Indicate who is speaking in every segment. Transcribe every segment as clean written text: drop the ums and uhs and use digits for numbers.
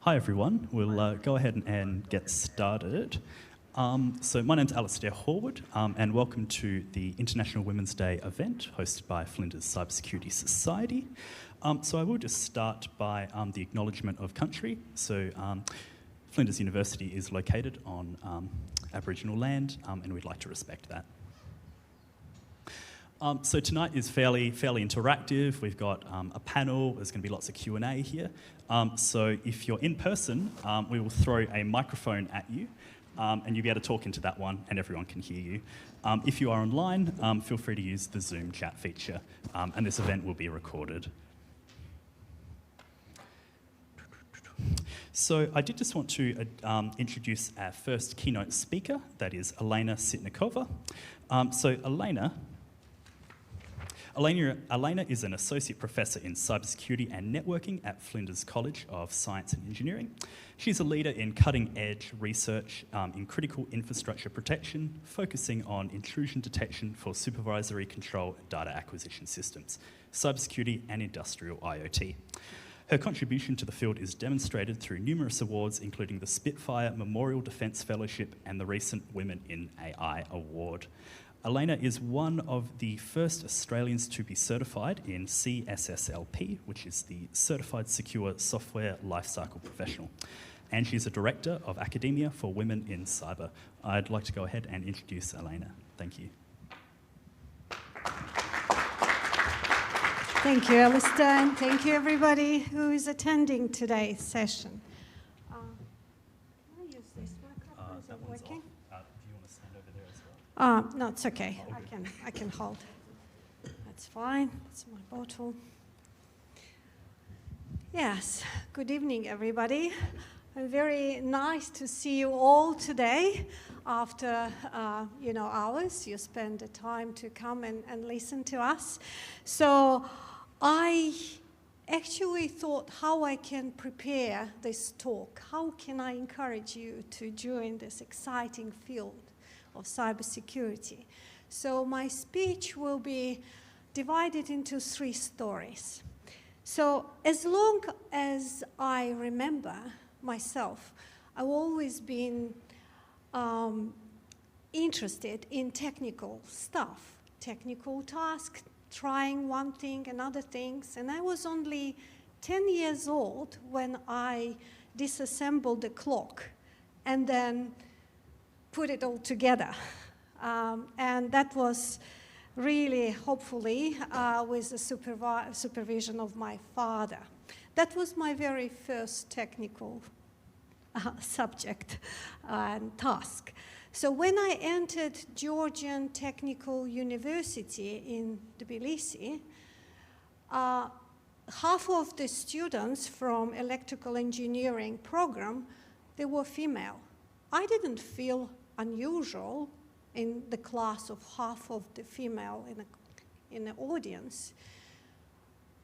Speaker 1: Hi everyone, we'll go ahead and get started. So my name's Alistair Horwood and welcome to the International Women's Day event hosted by Flinders Cybersecurity Society. So I will just start by the acknowledgement of country. So Flinders University is located on Aboriginal land and we'd like to respect that. So tonight is fairly interactive. We've got a panel, there's going to be lots of Q&A here. So if you're in person, we will throw a microphone at you and you'll be able to talk into that one and everyone can hear you. If you are online, feel free to use the Zoom chat feature and this event will be recorded. So I did just want to introduce our first keynote speaker, that is Elena Sitnikova. So Elena is an Associate Professor in Cybersecurity and Networking at Flinders College of Science and Engineering. She's a leader in cutting-edge research in critical infrastructure protection, focusing on intrusion detection for supervisory control data acquisition systems, cybersecurity and industrial IoT. Her contribution to the field is demonstrated through numerous awards, including the Spitfire Memorial Defence Fellowship and the recent Women in AI Award. Elena is one of the first Australians to be certified in CSSLP, which is the Certified Secure Software Lifecycle Professional. And she's a Director of Academia for Women in Cyber. I'd like to go ahead and introduce Elena. Thank you.
Speaker 2: Thank you, Alistair, and thank you everybody who is attending today's session. Can I use this microphone? Is it working? No, it's okay. I can hold. That's fine. That's my bottle. Yes. Good evening, everybody. Very nice to see you all today. After hours, you spend the time to come and listen to us. So I actually thought how I can prepare this talk. How can I encourage you to join this exciting field of cybersecurity? So my speech will be divided into 3 stories. So as long as I remember myself, I've always been interested in technical stuff, technical tasks, trying one thing and other things. And I was only 10 years old when I disassembled the clock and then put it all together. And that was really, hopefully, with the supervision of my father. That was my very first technical subject and task. So when I entered Georgian Technical University in Tbilisi, half of the students from electrical engineering program, they were female. I didn't feel unusual in the class of half of the female in the audience.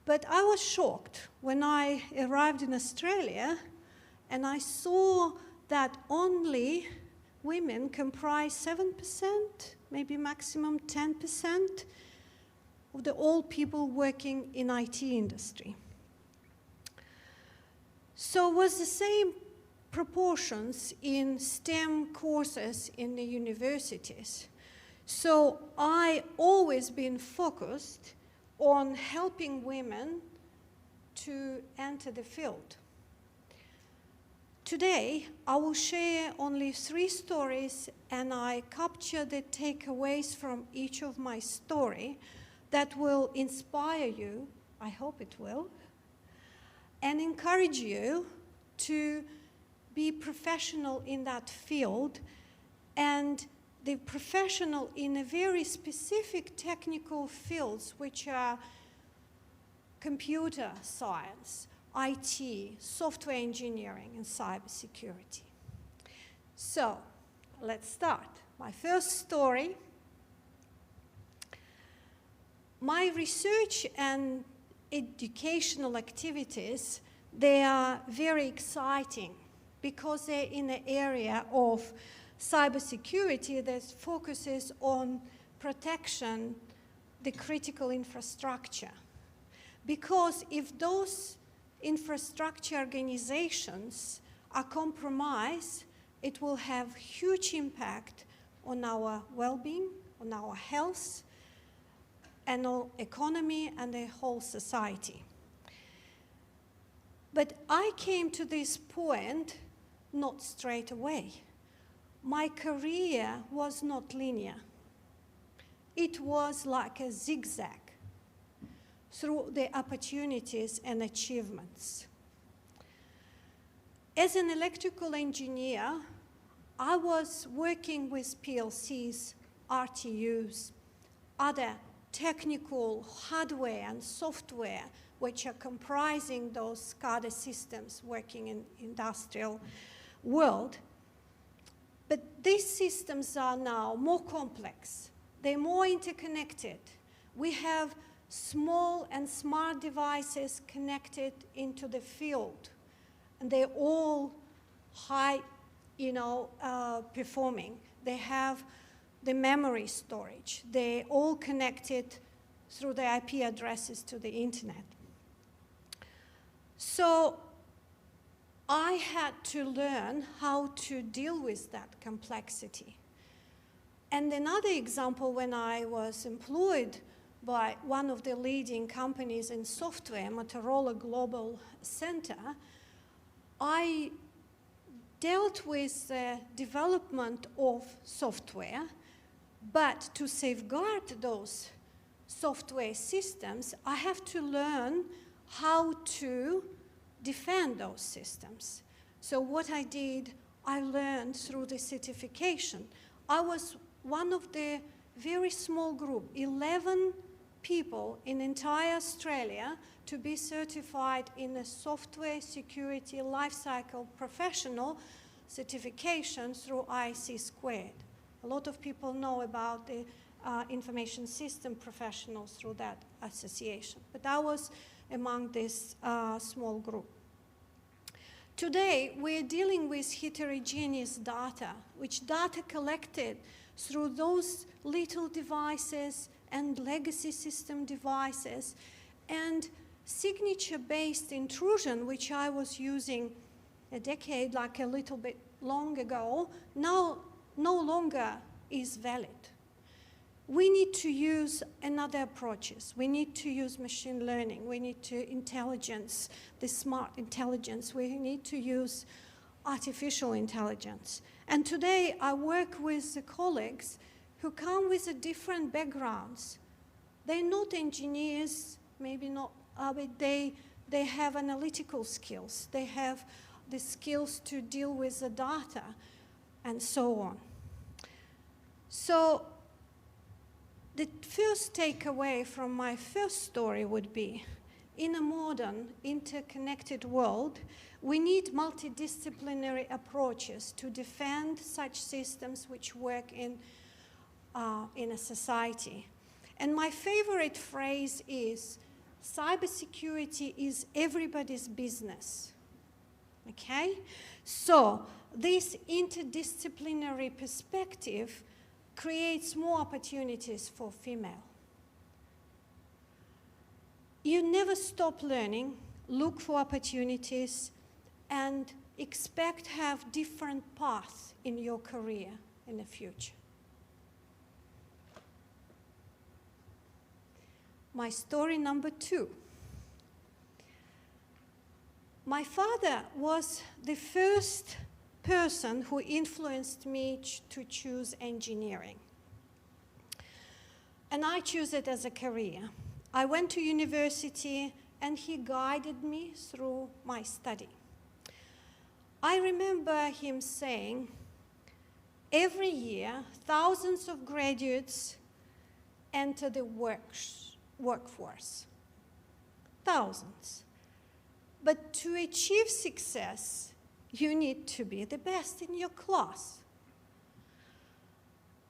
Speaker 2: But I was shocked when I arrived in Australia and I saw that only women comprise 7%, maybe maximum 10% of all people working in IT industry. So it was the same proportions in STEM courses in the universities. So I always been focused on helping women to enter the field. Today, I will share only 3 stories and I capture the takeaways from each of my story that will inspire you, I hope it will, and encourage you to be professional in that field and the professional in a very specific technical fields, which are computer science, IT, software engineering, and cybersecurity. So let's start. My first story. My research and educational activities, they are very exciting because they're in the area of cybersecurity that focuses on protection, the critical infrastructure. Because if those infrastructure organizations are compromised, it will have huge impact on our well-being, on our health, and our economy and the whole society. But I came to this point not straight away. My career was not linear. It was like a zigzag through the opportunities and achievements. As an electrical engineer, I was working with PLCs, RTUs, other technical hardware and software which are comprising those SCADA systems working in industrial world. But these systems are now more complex. They're more interconnected. We have small and smart devices connected into the field, and they're all high, performing. They have the memory storage. They're all connected through the IP addresses to the internet. So I had to learn how to deal with that complexity. And another example, when I was employed by one of the leading companies in software, Motorola Global Center, I dealt with the development of software, but to safeguard those software systems, I have to learn how to defend those systems. So what I did, I learned through the certification. I was one of the very small group, 11 people in entire Australia, to be certified in a software security lifecycle professional certification through IC². A lot of people know about the information system professionals through that association, but I was among this small group. Today, we're dealing with heterogeneous data, which data collected through those little devices and legacy system devices, and signature-based intrusion, which I was using a decade, like a little bit long ago, now no longer is valid. We need to use another approaches. We need to use machine learning. We need to intelligence, the smart intelligence. We need to use artificial intelligence. And today I work with the colleagues who come with different backgrounds. They're not engineers, maybe not, but they have analytical skills. They have the skills to deal with the data and so on. So the first takeaway from my first story would be, in a modern, interconnected world, we need multidisciplinary approaches to defend such systems which work in a society. And my favorite phrase is, cybersecurity is everybody's business. Okay? So this interdisciplinary perspective creates more opportunities for female. You never stop learning, look for opportunities, and expect to have different paths in your career in the future. My story number 2. My father was the first person who influenced me to choose engineering. And I chose it as a career. I went to university and he guided me through my study. I remember him saying, every year, thousands of graduates enter the workforce. Thousands. But to achieve success, you need to be the best in your class.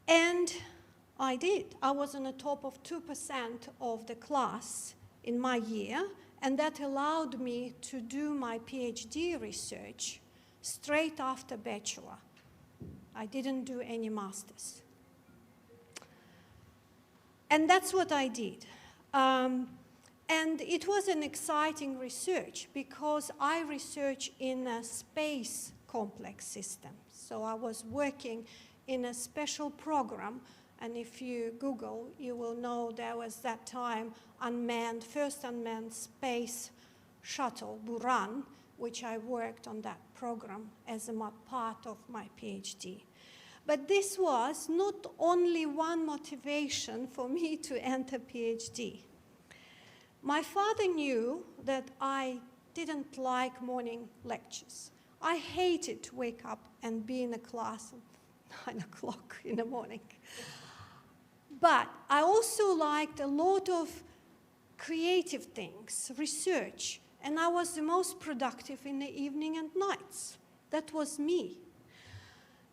Speaker 2: And I did. I was on the top of 2% of the class in my year, and that allowed me to do my PhD research straight after bachelor. I didn't do any masters. And that's what I did. And it was an exciting research because I research in a space complex system. So I was working in a special program, and if you Google, you will know there was that time first unmanned space shuttle, Buran, which I worked on that program as a part of my PhD. But this was not only one motivation for me to enter PhD. My father knew that I didn't like morning lectures. I hated to wake up and be in a class at 9 o'clock in the morning. But I also liked a lot of creative things, research, and I was the most productive in the evening and nights. That was me.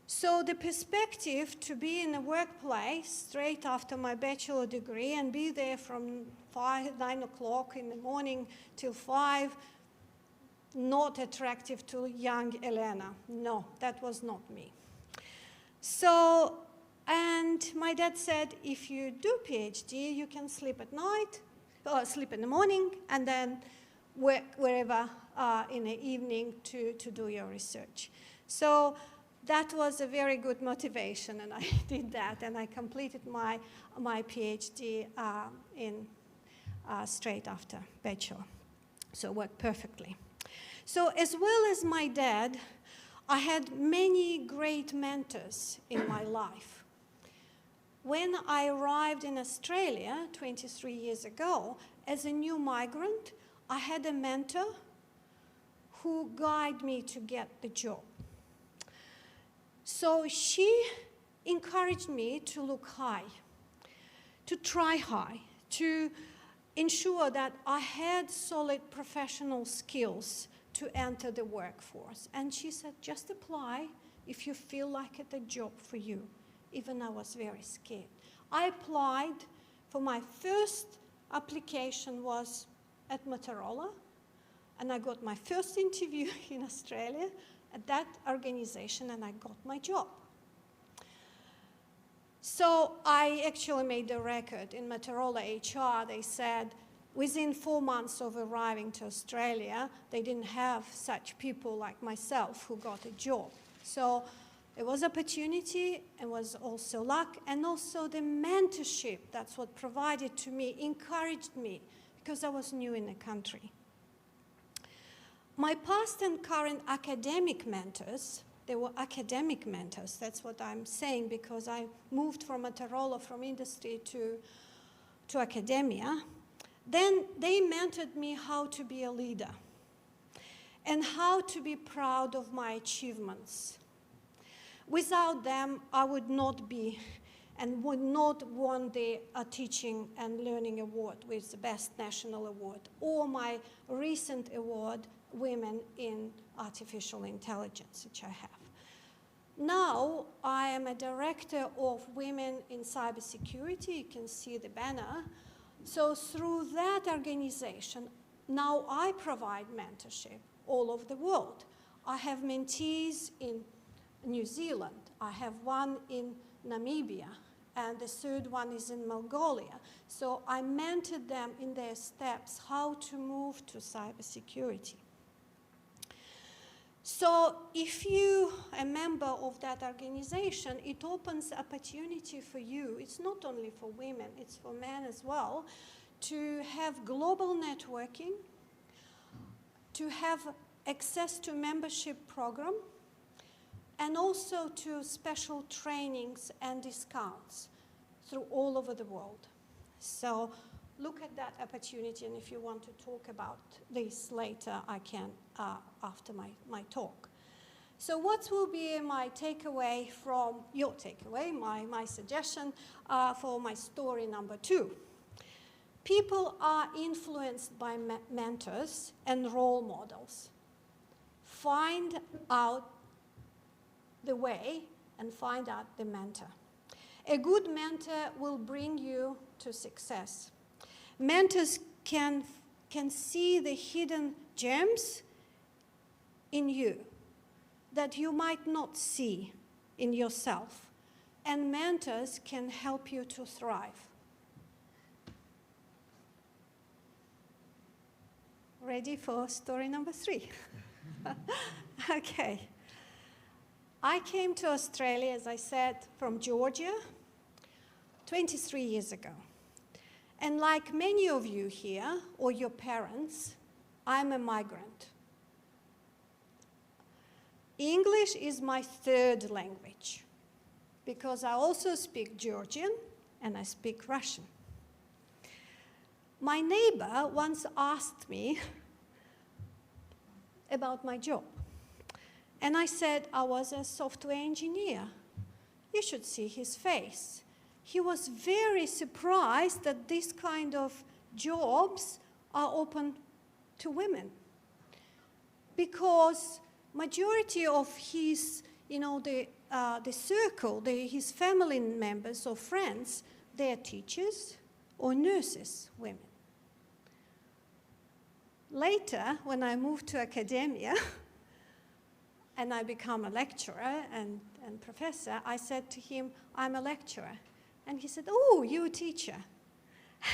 Speaker 2: So the perspective to be in a workplace straight after my bachelor degree and be there from 9 o'clock in the morning till 5, not attractive to young Elena. No, that was not me. So, and my dad said, if you do PhD, you can sleep at night, or sleep in the morning, and then work wherever in the evening to do your research. So that was a very good motivation, and I did that, and I completed my PhD straight after bachelor. So it worked perfectly. So as well as my dad, I had many great mentors in my life. When I arrived in Australia 23 years ago, as a new migrant, I had a mentor who guided me to get the job. So she encouraged me to look high, to try high, to ensure that I had solid professional skills to enter the workforce. And she said, just apply if you feel like it's a job for you. Even I was very scared. I applied for my first application was at Motorola, and I got my first interview in Australia at that organization, and I got my job. So I actually made the record in Motorola HR. They said within 4 months of arriving to Australia, they didn't have such people like myself who got a job. So it was opportunity, it was also luck, and also the mentorship that's what provided to me, encouraged me, because I was new in the country. My past and current academic mentors, they were academic mentors, that's what I'm saying, because I moved from Motorola, from industry to academia. Then they mentored me how to be a leader and how to be proud of my achievements. Without them, I would not be and would not won the Teaching and Learning Award with the Best National Award, or my recent award, Women in Artificial Intelligence, which I have. Now, I am a director of Women in Cybersecurity. You can see the banner. So through that organization, now I provide mentorship all over the world. I have mentees in New Zealand. I have one in Namibia, and the third one is in Mongolia. So I mentored them in their steps how to move to cybersecurity. So if you are a member of that organization, it opens opportunity for you. It's not only for women, it's for men as well, to have global networking, to have access to membership program, and also to special trainings and discounts through all over the world. So look at that opportunity, and if you want to talk about this later, I can after my talk. So what will be my takeaway from your takeaway, my suggestion for my story number 2? People are influenced by mentors and role models. Find out the way and find out the mentor. A good mentor will bring you to success. Mentors can see the hidden gems in you that you might not see in yourself, and mentors can help you to thrive. ready for story number 3. Okay. I came to Australia, as I said, from Georgia 23 years ago. And like many of you here, or your parents, I'm a migrant. English is my 3rd language, because I also speak Georgian and I speak Russian. My neighbor once asked me about my job. And I said I was a software engineer. You should see his face. He was very surprised that this kind of jobs are open to women. Because majority of his, the circle, his family members or friends, they're teachers or nurses, women. Later, when I moved to academia, and I became a lecturer and professor, I said to him, I'm a lecturer. And he said, oh, you're a teacher.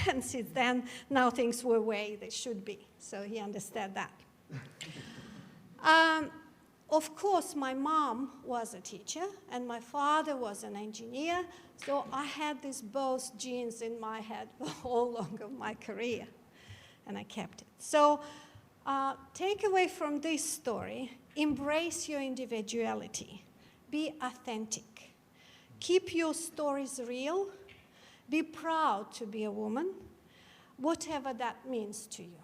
Speaker 2: And since then, now things were way they should be. So he understood that. Of course, my mom was a teacher, and my father was an engineer. So I had these both genes in my head for all along of my career. And I kept it. So take away from this story, embrace your individuality. Be authentic. Keep your stories real. Be proud to be a woman, whatever that means to you.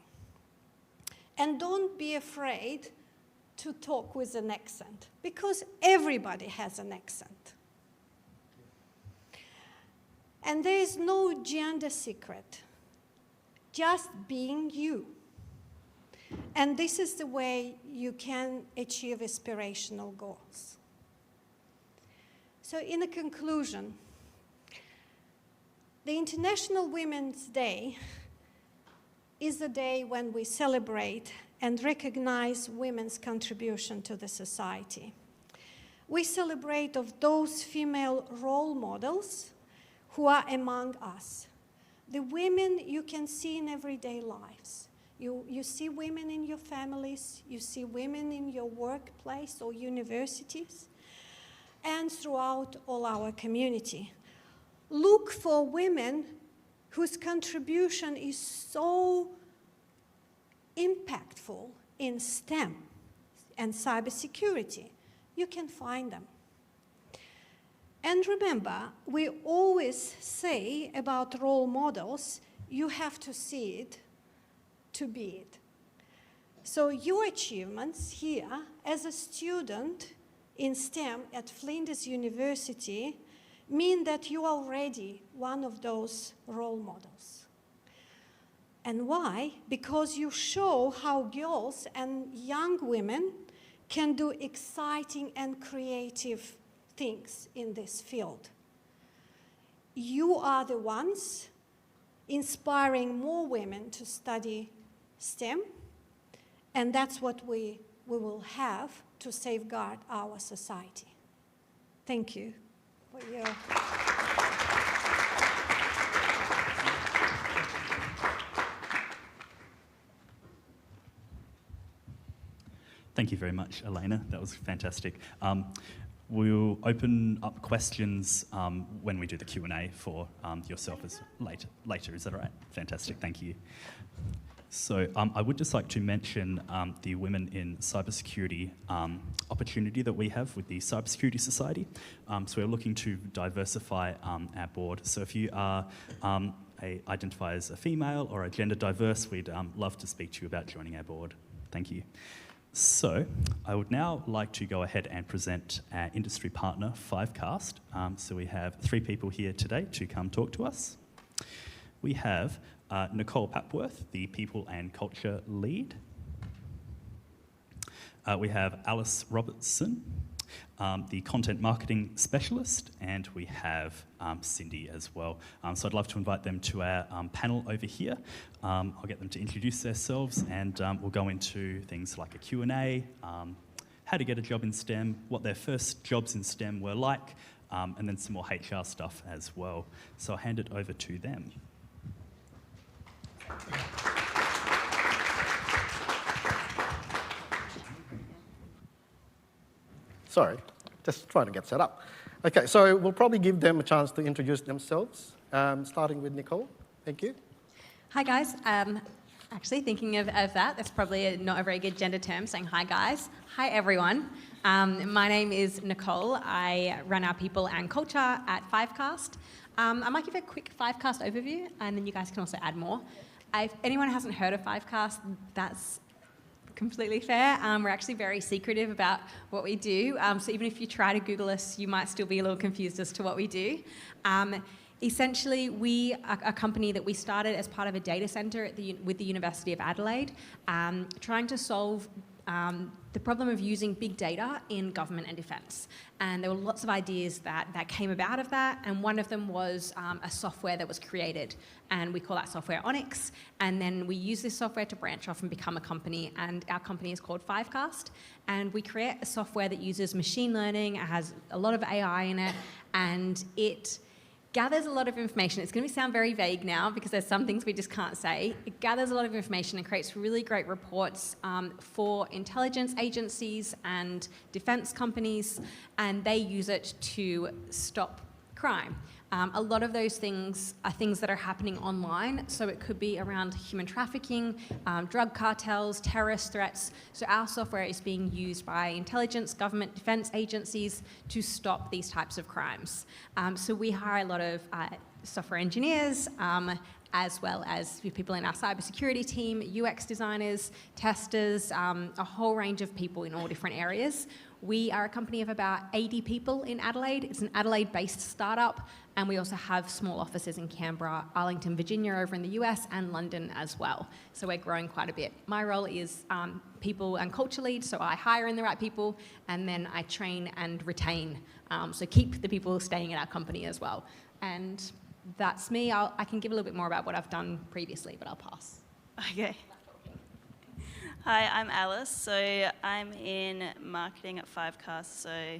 Speaker 2: And don't be afraid to talk with an accent, because everybody has an accent. And there is no gender secret. Just being you. And this is the way you can achieve aspirational goals. So in a conclusion, the International Women's Day is the day when we celebrate and recognize women's contribution to the society. We celebrate of those female role models who are among us. The women you can see in everyday lives. You see women in your families, you see women in your workplace or universities, and throughout all our community. Look for women whose contribution is so impactful in STEM and cybersecurity. You can find them. And remember, we always say about role models, you have to see it to be it. So your achievements here as a student in STEM at Flinders University mean that you are already one of those role models. And why? Because you show how girls and young women can do exciting and creative things in this field. You are the ones inspiring more women to study STEM, and that's what we will have to safeguard our society. Thank you for your...
Speaker 1: Thank you very much, Elena. That was fantastic. We'll open up questions when we do the Q&A for yourself as later. Is that all right? Fantastic, thank you. So I would just like to mention the Women in Cybersecurity opportunity that we have with the Cybersecurity Society. So we're looking to diversify our board. So if you are identify as a female or a gender diverse, we'd love to speak to you about joining our board. Thank you. So I would now like to go ahead and present our industry partner, Fivecast. So we have 3 people here today to come talk to us. We have Nicole Papworth, the People and Culture Lead. We have Alice Robertson, the Content Marketing Specialist, and we have Cindy as well. So I'd love to invite them to our panel over here. I'll get them to introduce themselves, and we'll go into things like a Q&A, how to get a job in STEM, what their first jobs in STEM were like, and then some more HR stuff as well. So I'll hand it over to them.
Speaker 3: Sorry, just trying to get set up. Okay, so we'll probably give them a chance to introduce themselves, starting with Nicole. Thank you.
Speaker 4: Hi, guys. Actually, thinking of that, that's probably not a very good gender term, saying hi, guys. Hi, everyone. My name is Nicole. I run our people and culture at Fivecast. I might give a quick Fivecast overview, and then you guys can also add more. If anyone hasn't heard of Fivecast, that's completely fair. We're actually very secretive about what we do. So even if you try to Google us, you might still be a little confused as to what we do. Essentially, we are a company that we started as part of a data center with the University of Adelaide, trying to solve the problem of using big data in government and defence. And there were lots of ideas that came about of that, and one of them was a software that was created, and we call that software Onyx, and then we use this software to branch off and become a company, and our company is called Fivecast, and we create a software that uses machine learning, it has a lot of AI in it, and it gathers a lot of information. It's going to sound very vague now because there's some things we just can't say. It gathers a lot of information and creates really great reports for intelligence agencies and defense companies, and they use it to stop crime. A lot of those things are things that are happening online, so it could be around human trafficking, drug cartels, terrorist threats. So our software is being used by intelligence, government, defense agencies to stop these types of crimes. So we hire a lot of software engineers, as well as people in our cybersecurity team, UX designers, testers, a whole range of people in all different areas. We are a company of about 80 people in Adelaide. It's an Adelaide-based startup, and we also have small offices in Canberra, Arlington, Virginia over in the US, and London as well. So we're growing quite a bit. My role is people and culture lead, so I hire in the right people, and then I train and retain, so keep the people staying at our company as well. And that's me. I can give a little bit more about what I've done previously, but I'll pass.
Speaker 5: Okay. Hi, I'm Alice. So I'm in marketing at Fivecast. So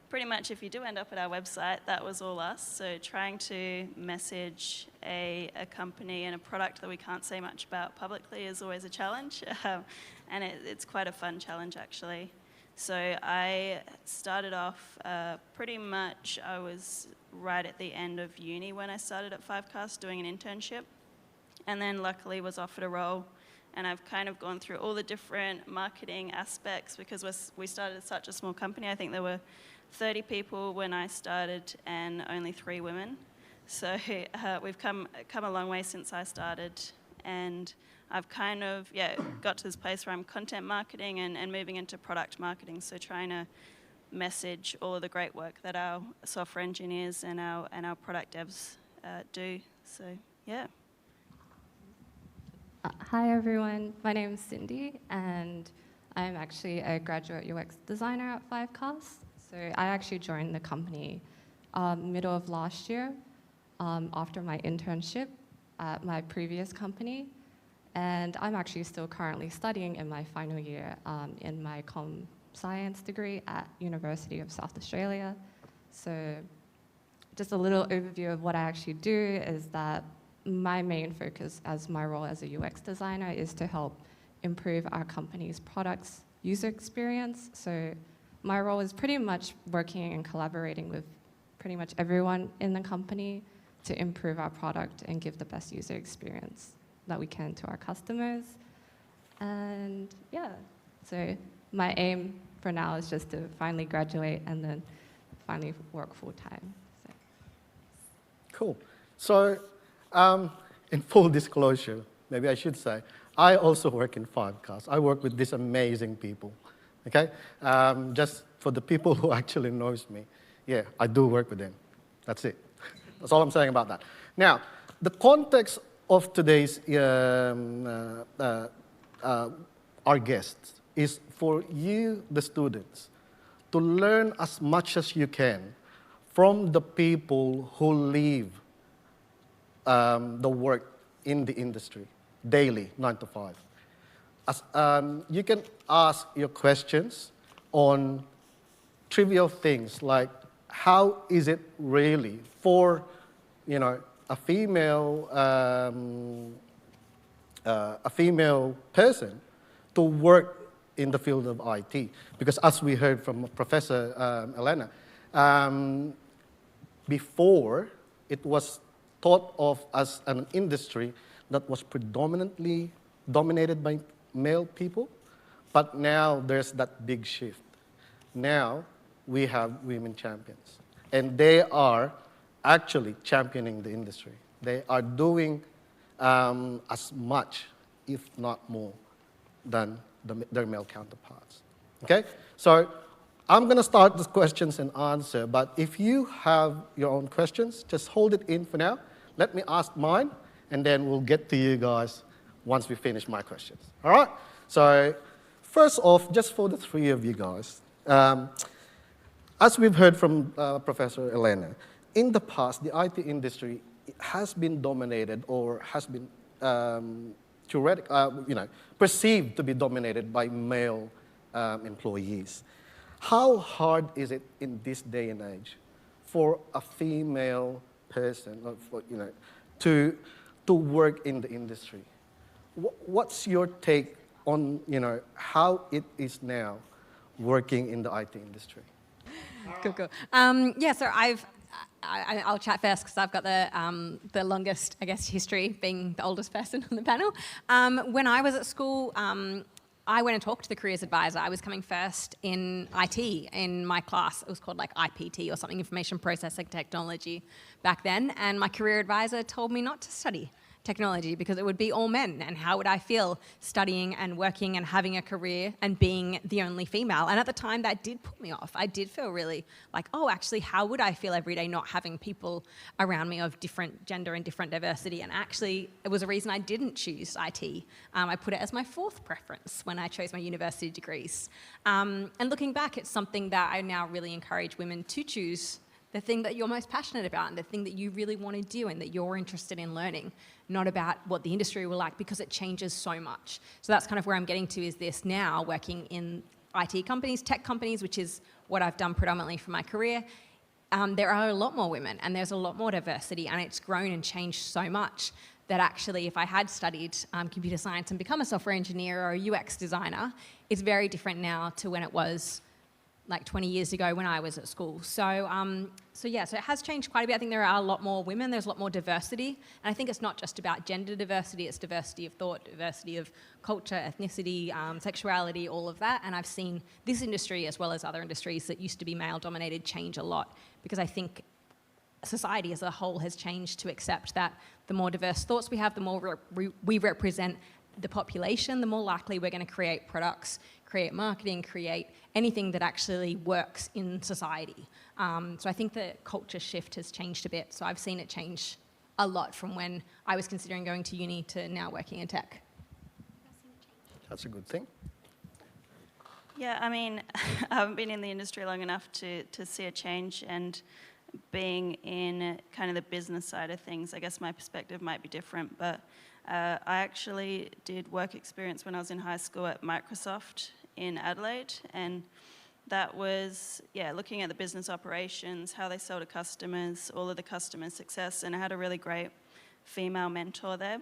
Speaker 5: pretty much if you do end up at our website, that was all us. So trying to message a company and a product that we can't say much about publicly is always a challenge. And it's quite a fun challenge, actually. So I started off pretty much, I was right at the end of uni when I started at Fivecast doing an internship. And then luckily was offered a role. And I've kind of gone through all the different marketing aspects because we started as such a small company. I think there were 30 people when I started and only 3 women. So we've come a long way since I started. And I've kind of, got to this place where I'm content marketing and moving into product marketing. So trying to message all of the great work that our software engineers and our product devs do. So, yeah.
Speaker 6: Hi everyone, my name is Cindy and I'm actually a graduate UX designer at Fivecast. So I actually joined the company middle of last year after my internship at my previous company, and I'm actually still currently studying in my final year in my comm science degree at University of South Australia. So just a little overview of what I actually do is that my main focus as my role as a UX designer is to help improve our company's products user experience. So my role is pretty much working and collaborating with pretty much everyone in the company to improve our product and give the best user experience that we can to our customers. And yeah, so my aim for now is just to finally graduate and then finally work full time. So.
Speaker 3: Cool. So, in full disclosure, maybe I should say, I also work in Fivecast. I work with these amazing people, okay? Just for the people who actually knows me, yeah, I do work with them. That's it. That's all I'm saying about that. Now, the context of today's, our guests, is for you, the students, to learn as much as you can from the people who live the work in the industry, daily, 9 to 5. You can ask your questions on trivial things like, how is it really for, a female person to work in the field of IT. Because as we heard from Professor Elena, before it was thought of as an industry that was predominantly dominated by male people, but now there's that big shift. Now we have women champions, and they are actually championing the industry. They are doing as much, if not more, than their male counterparts. Okay? So I'm going to start the questions and answer, but if you have your own questions, just hold it in for now. Let me ask mine, and then we'll get to you guys once we finish my questions. All right? So first off, just for the three of you guys, as we've heard from Professor Elena, in the past, the IT industry has been dominated or has been perceived to be dominated by male employees. How hard is it in this day and age for a female person, to work in the industry? What's your take on how it is now working in the IT industry?
Speaker 4: Cool. Yeah, so I'll chat first because I've got the longest, I guess, history, being the oldest person on the panel. When I was at school, I went and talked to the careers advisor. I was coming first in IT in my class. It was called like IPT or something, Information Processing Technology back then. And my career advisor told me not to study technology because it would be all men, and how would I feel studying and working and having a career and being the only female? And at the time that did put me off. I did feel really like, oh, actually, how would I feel every day not having people around me of different gender and different diversity? And actually, it was a reason I didn't choose IT. I put it as my fourth preference when I chose my university degrees. And looking back, it's something that I now really encourage women to choose the thing that you're most passionate about and the thing that you really want to do and that you're interested in learning, not about what the industry will like, because it changes so much. So that's kind of where I'm getting to, is this now working in IT companies, tech companies, which is what I've done predominantly for my career. There are a lot more women and there's a lot more diversity, and it's grown and changed so much that actually if I had studied computer science and become a software engineer or a UX designer, it's very different now to when it was like 20 years ago when I was at school. So it has changed quite a bit. I think there are a lot more women, there's a lot more diversity. And I think it's not just about gender diversity, it's diversity of thought, diversity of culture, ethnicity, sexuality, all of that. And I've seen this industry, as well as other industries that used to be male-dominated, change a lot. Because I think society as a whole has changed to accept that the more diverse thoughts we have, the more we represent the population, the more likely we're going to create products, create marketing, create anything that actually works in society. So I think the culture shift has changed a bit. So I've seen it change a lot from when I was considering going to uni to now working in tech.
Speaker 3: That's a good thing.
Speaker 5: Yeah, I mean, I haven't been in the industry long enough to see a change, and being in kind of the business side of things, I guess my perspective might be different, but I actually did work experience when I was in high school at Microsoft in Adelaide, and that was, looking at the business operations, how they sell to customers, all of the customer success, and I had a really great female mentor there.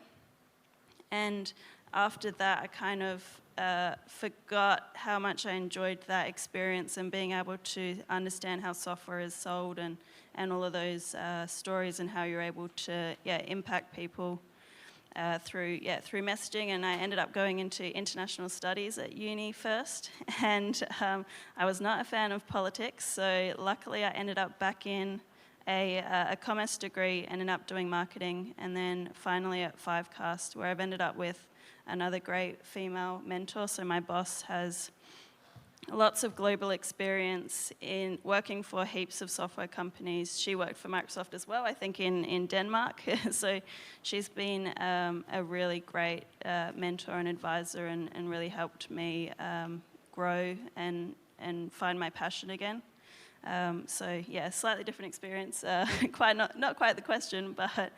Speaker 5: And after that, I kind of forgot how much I enjoyed that experience and being able to understand how software is sold and all of those stories and how you're able to impact people through messaging. And I ended up going into international studies at uni first, and I was not a fan of politics, so luckily I ended up back in a commerce degree, ended up doing marketing, and then finally at Fivecast, where I've ended up with another great female mentor. So my boss has lots of global experience in working for heaps of software companies. She worked for Microsoft as well, I think in Denmark. So she's been a really great mentor and advisor, and really helped me grow and find my passion again. Slightly different experience. Not quite the question, but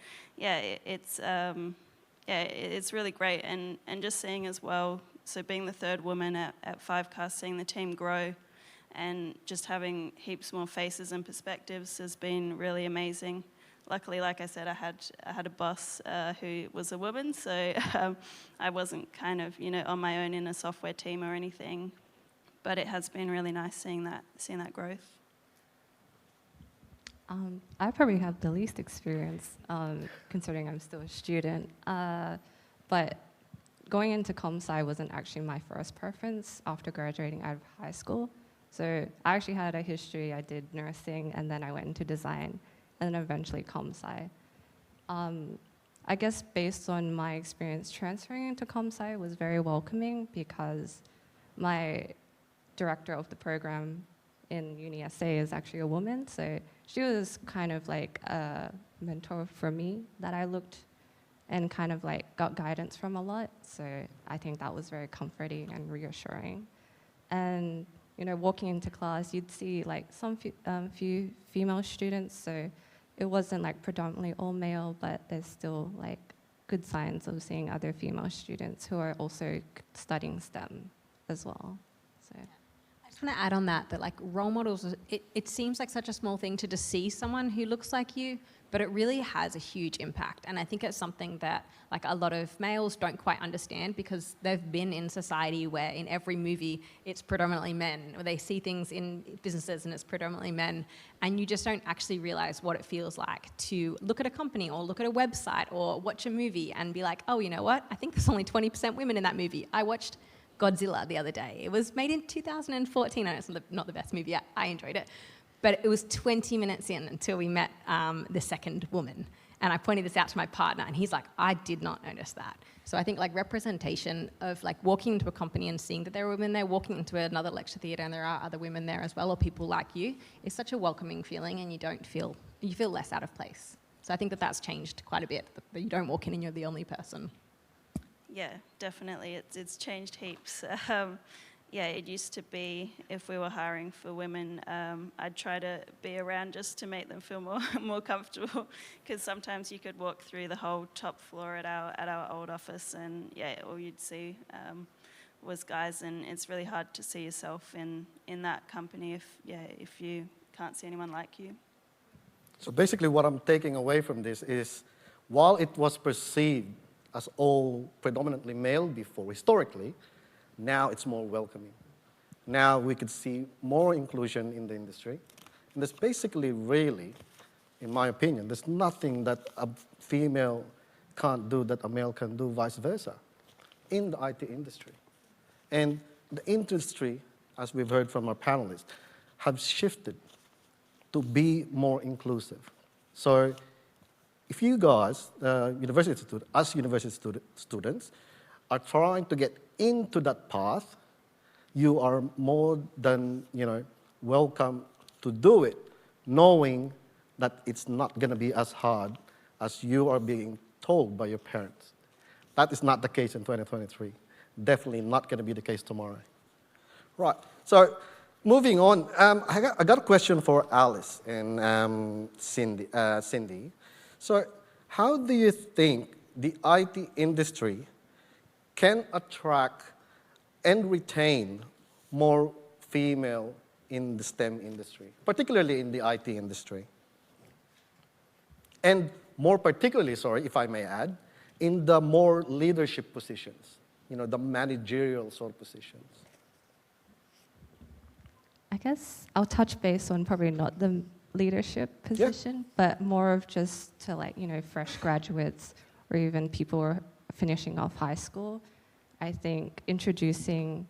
Speaker 5: it's really great, and just seeing as well. So being the third woman at Fivecast, seeing the team grow and just having heaps more faces and perspectives has been really amazing. luckily, like I said, I had a boss who was a woman, so I wasn't kind of, you know, on my own in a software team or anything. But it has been really nice seeing that growth.
Speaker 6: I probably have the least experience, considering I'm still a student. But going into ComSci wasn't actually my first preference after graduating out of high school. So I actually had a history. I did nursing, and then I went into design, and then eventually ComSci. I guess based on my experience transferring into ComSci was very welcoming, because my director of the program in Uni SA is actually a woman, so she was kind of like a mentor for me that I looked and kind of like got guidance from a lot. So I think that was very comforting and reassuring. And you know, walking into class, you'd see like some few female students, so it wasn't like predominantly all male, but there's still like good signs of seeing other female students who are also studying STEM as well. So.
Speaker 4: I just want to add on that like role models, it seems like such a small thing to just see someone who looks like you, but it really has a huge impact. And I think it's something that like a lot of males don't quite understand, because they've been in society where in every movie it's predominantly men, or they see things in businesses and it's predominantly men, and you just don't actually realize what it feels like to look at a company or look at a website or watch a movie and be like, oh, you know what? I think there's only 20% women in that movie. I watched Godzilla the other day. It was made in 2014, and it's not the best movie yet. I enjoyed it. But it was 20 minutes in until we met the second woman. And I pointed this out to my partner, and he's like, I did not notice that. So I think like representation of like walking into a company and seeing that there are women there, walking into another lecture theatre and there are other women there as well, or people like you, is such a welcoming feeling, and you feel less out of place. So I think that that's changed quite a bit, that you don't walk in and you're the only person.
Speaker 5: Yeah, definitely. It's changed heaps. Yeah, it used to be if we were hiring for women, I'd try to be around just to make them feel more comfortable, because sometimes you could walk through the whole top floor at our old office, and yeah, all you'd see was guys, and it's really hard to see yourself in that company if you can't see anyone like you.
Speaker 3: So basically what I'm taking away from this is, while it was perceived as all predominantly male before, historically, now it's more welcoming. Now we could see more inclusion in the industry. And there's basically really, in my opinion, there's nothing that a female can't do that a male can do, vice versa, in the IT industry. And the industry, as we've heard from our panelists, have shifted to be more inclusive. So if you guys, as university students, are trying to get into that path, you are more than welcome to do it, knowing that it's not going to be as hard as you are being told by your parents. That is not the case in 2023. Definitely not going to be the case tomorrow. Right. So moving on, I got a question for Alice and Cindy. So how do you think the IT industry can attract and retain more female in the STEM industry, particularly in the IT industry? And more particularly, sorry, if I may add, in the more leadership positions, the managerial sort of positions.
Speaker 6: I guess I'll touch base on probably not the leadership position, but more of just to fresh graduates or even people who are finishing off high school. I think introducing,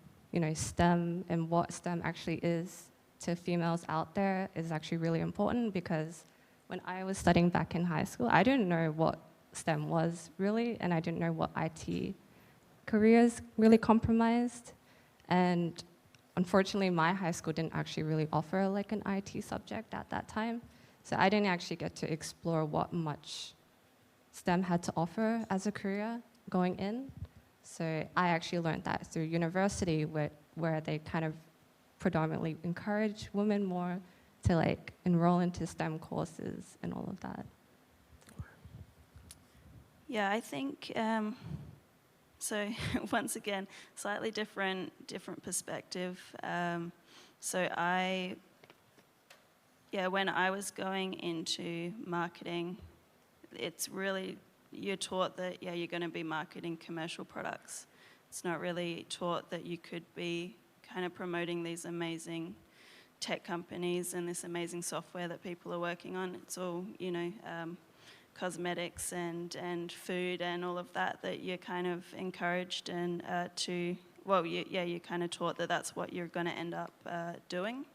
Speaker 6: STEM and what STEM actually is to females out there is actually really important, because when I was studying back in high school, I didn't know what STEM was really, and I didn't know what IT careers really compromised. And unfortunately, my high school didn't actually really offer an IT subject at that time. So I didn't actually get to explore what much STEM had to offer as a career going in. So I actually learned that through university, where they kind of predominantly encourage women more to enroll into STEM courses and all of that.
Speaker 5: Yeah, I think, so once again, slightly different perspective. So when I was going into marketing, it's really, you're taught that, yeah, you're going to be marketing commercial products. It's not really taught that you could be kind of promoting these amazing tech companies and this amazing software that people are working on. It's all, you know, cosmetics and food and all of that you're kind of encouraged and you're kind of taught that that's what you're going to end up doing.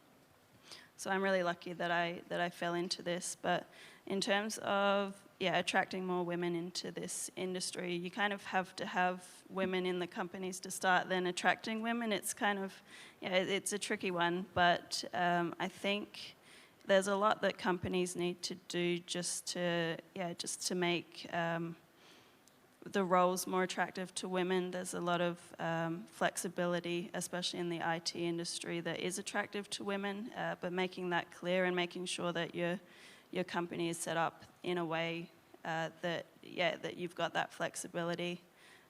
Speaker 5: So I'm really lucky that I fell into this. But in terms of attracting more women into this industry, you kind of have to have women in the companies to start then attracting women. It's kind of, it's a tricky one, but I think there's a lot that companies need to do just to make the roles more attractive to women. There's a lot of flexibility, especially in the IT industry, that is attractive to women, but making that clear and making sure that your company is set up in a way that you've got that flexibility.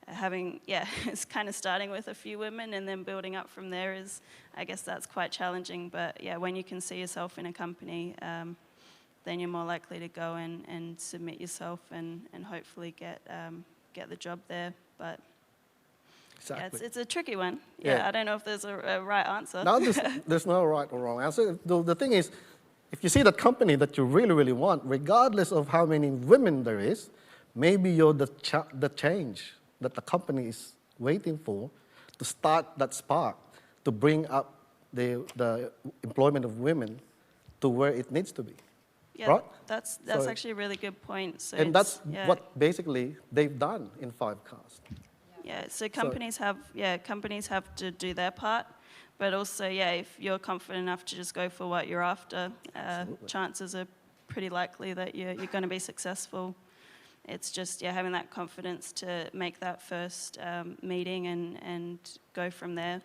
Speaker 5: It's kind of starting with a few women and then building up from there is, I guess that's quite challenging. But when you can see yourself in a company, then you're more likely to go and submit yourself and hopefully get the job there. But
Speaker 3: Exactly.
Speaker 5: it's a tricky one.
Speaker 3: Yeah.
Speaker 5: I don't know if there's a right answer.
Speaker 3: No, there's no right or wrong answer. The thing is, if you see that company that you really, really want, regardless of how many women there is, maybe you're the change that the company is waiting for to start that spark, to bring up the employment of women to where it needs to be.
Speaker 5: Yeah,
Speaker 3: right?
Speaker 5: That's
Speaker 3: So-
Speaker 5: actually a really good point. So
Speaker 3: And that's
Speaker 5: it's-
Speaker 3: what basically they've done in Fivecast.
Speaker 5: Yeah, so companies have to do their part, but also, if you're confident enough to just go for what you're after, chances are pretty likely that you're going to be successful. It's just having that confidence to make that first meeting and go from there.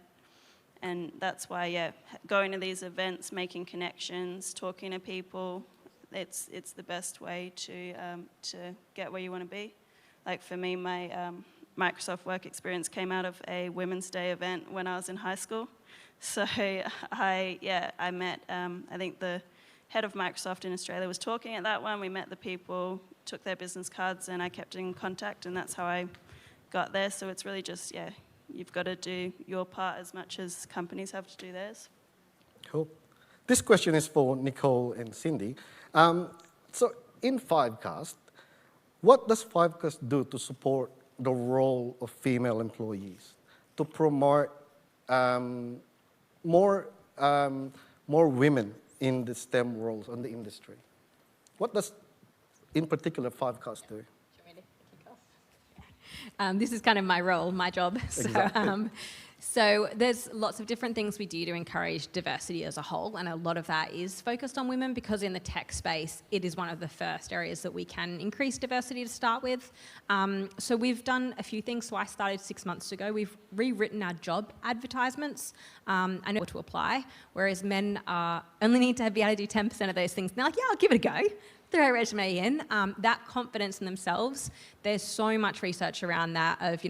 Speaker 5: And that's why, going to these events, making connections, talking to people, it's the best way to get where you want to be. Like for me, my Microsoft work experience came out of a Women's Day event when I was in high school. So I met, I think the head of Microsoft in Australia was talking at that one. We met the people, took their business cards, and I kept in contact, and that's how I got there. So it's really just, you've got to do your part as much as companies have to do theirs.
Speaker 3: Cool. This question is for Nicole and Cindy. So in Fivecast, what does Fivecast do to support the role of female employees, to promote more women in the STEM roles in the industry? What does, in particular, Fivecast do?
Speaker 4: This is kind of my role, my job.
Speaker 3: Exactly.
Speaker 4: So there's lots of different things we do to encourage diversity as a whole, and a lot of that is focused on women because in the tech space, it is one of the first areas that we can increase diversity to start with. So we've done a few things. So I started 6 months ago. We've rewritten our job advertisements. I know to apply, whereas men only need to be able to do 10% of those things. And they're like, I'll give it a go. Throw a resume in. That confidence in themselves, there's so much research around that of,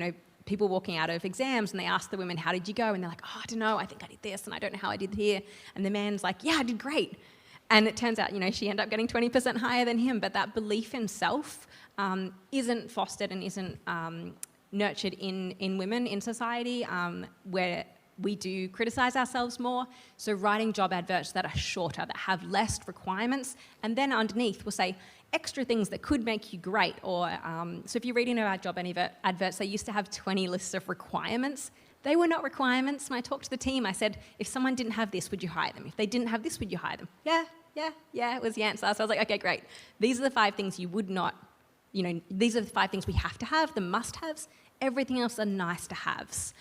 Speaker 4: people walking out of exams and they ask the women, how did you go? And they're like, I don't know, I think I did this and I don't know how I did here. And the man's like, I did great. And it turns out, she ended up getting 20% higher than him. But that belief in self isn't fostered and isn't nurtured in women in society where we do criticize ourselves more. So writing job adverts that are shorter, that have less requirements, and then underneath we'll say extra things that could make you great. Or so if you read into our job adverts, they used to have 20 lists of requirements. They were not requirements. When I talked to the team, I said, if someone didn't have this, would you hire them? If they didn't have this, would you hire them? Yeah, was the answer. So I was like, okay, great. These are the 5 things you would not, these are the 5 things we have to have, the must-haves. Everything else are nice to haves.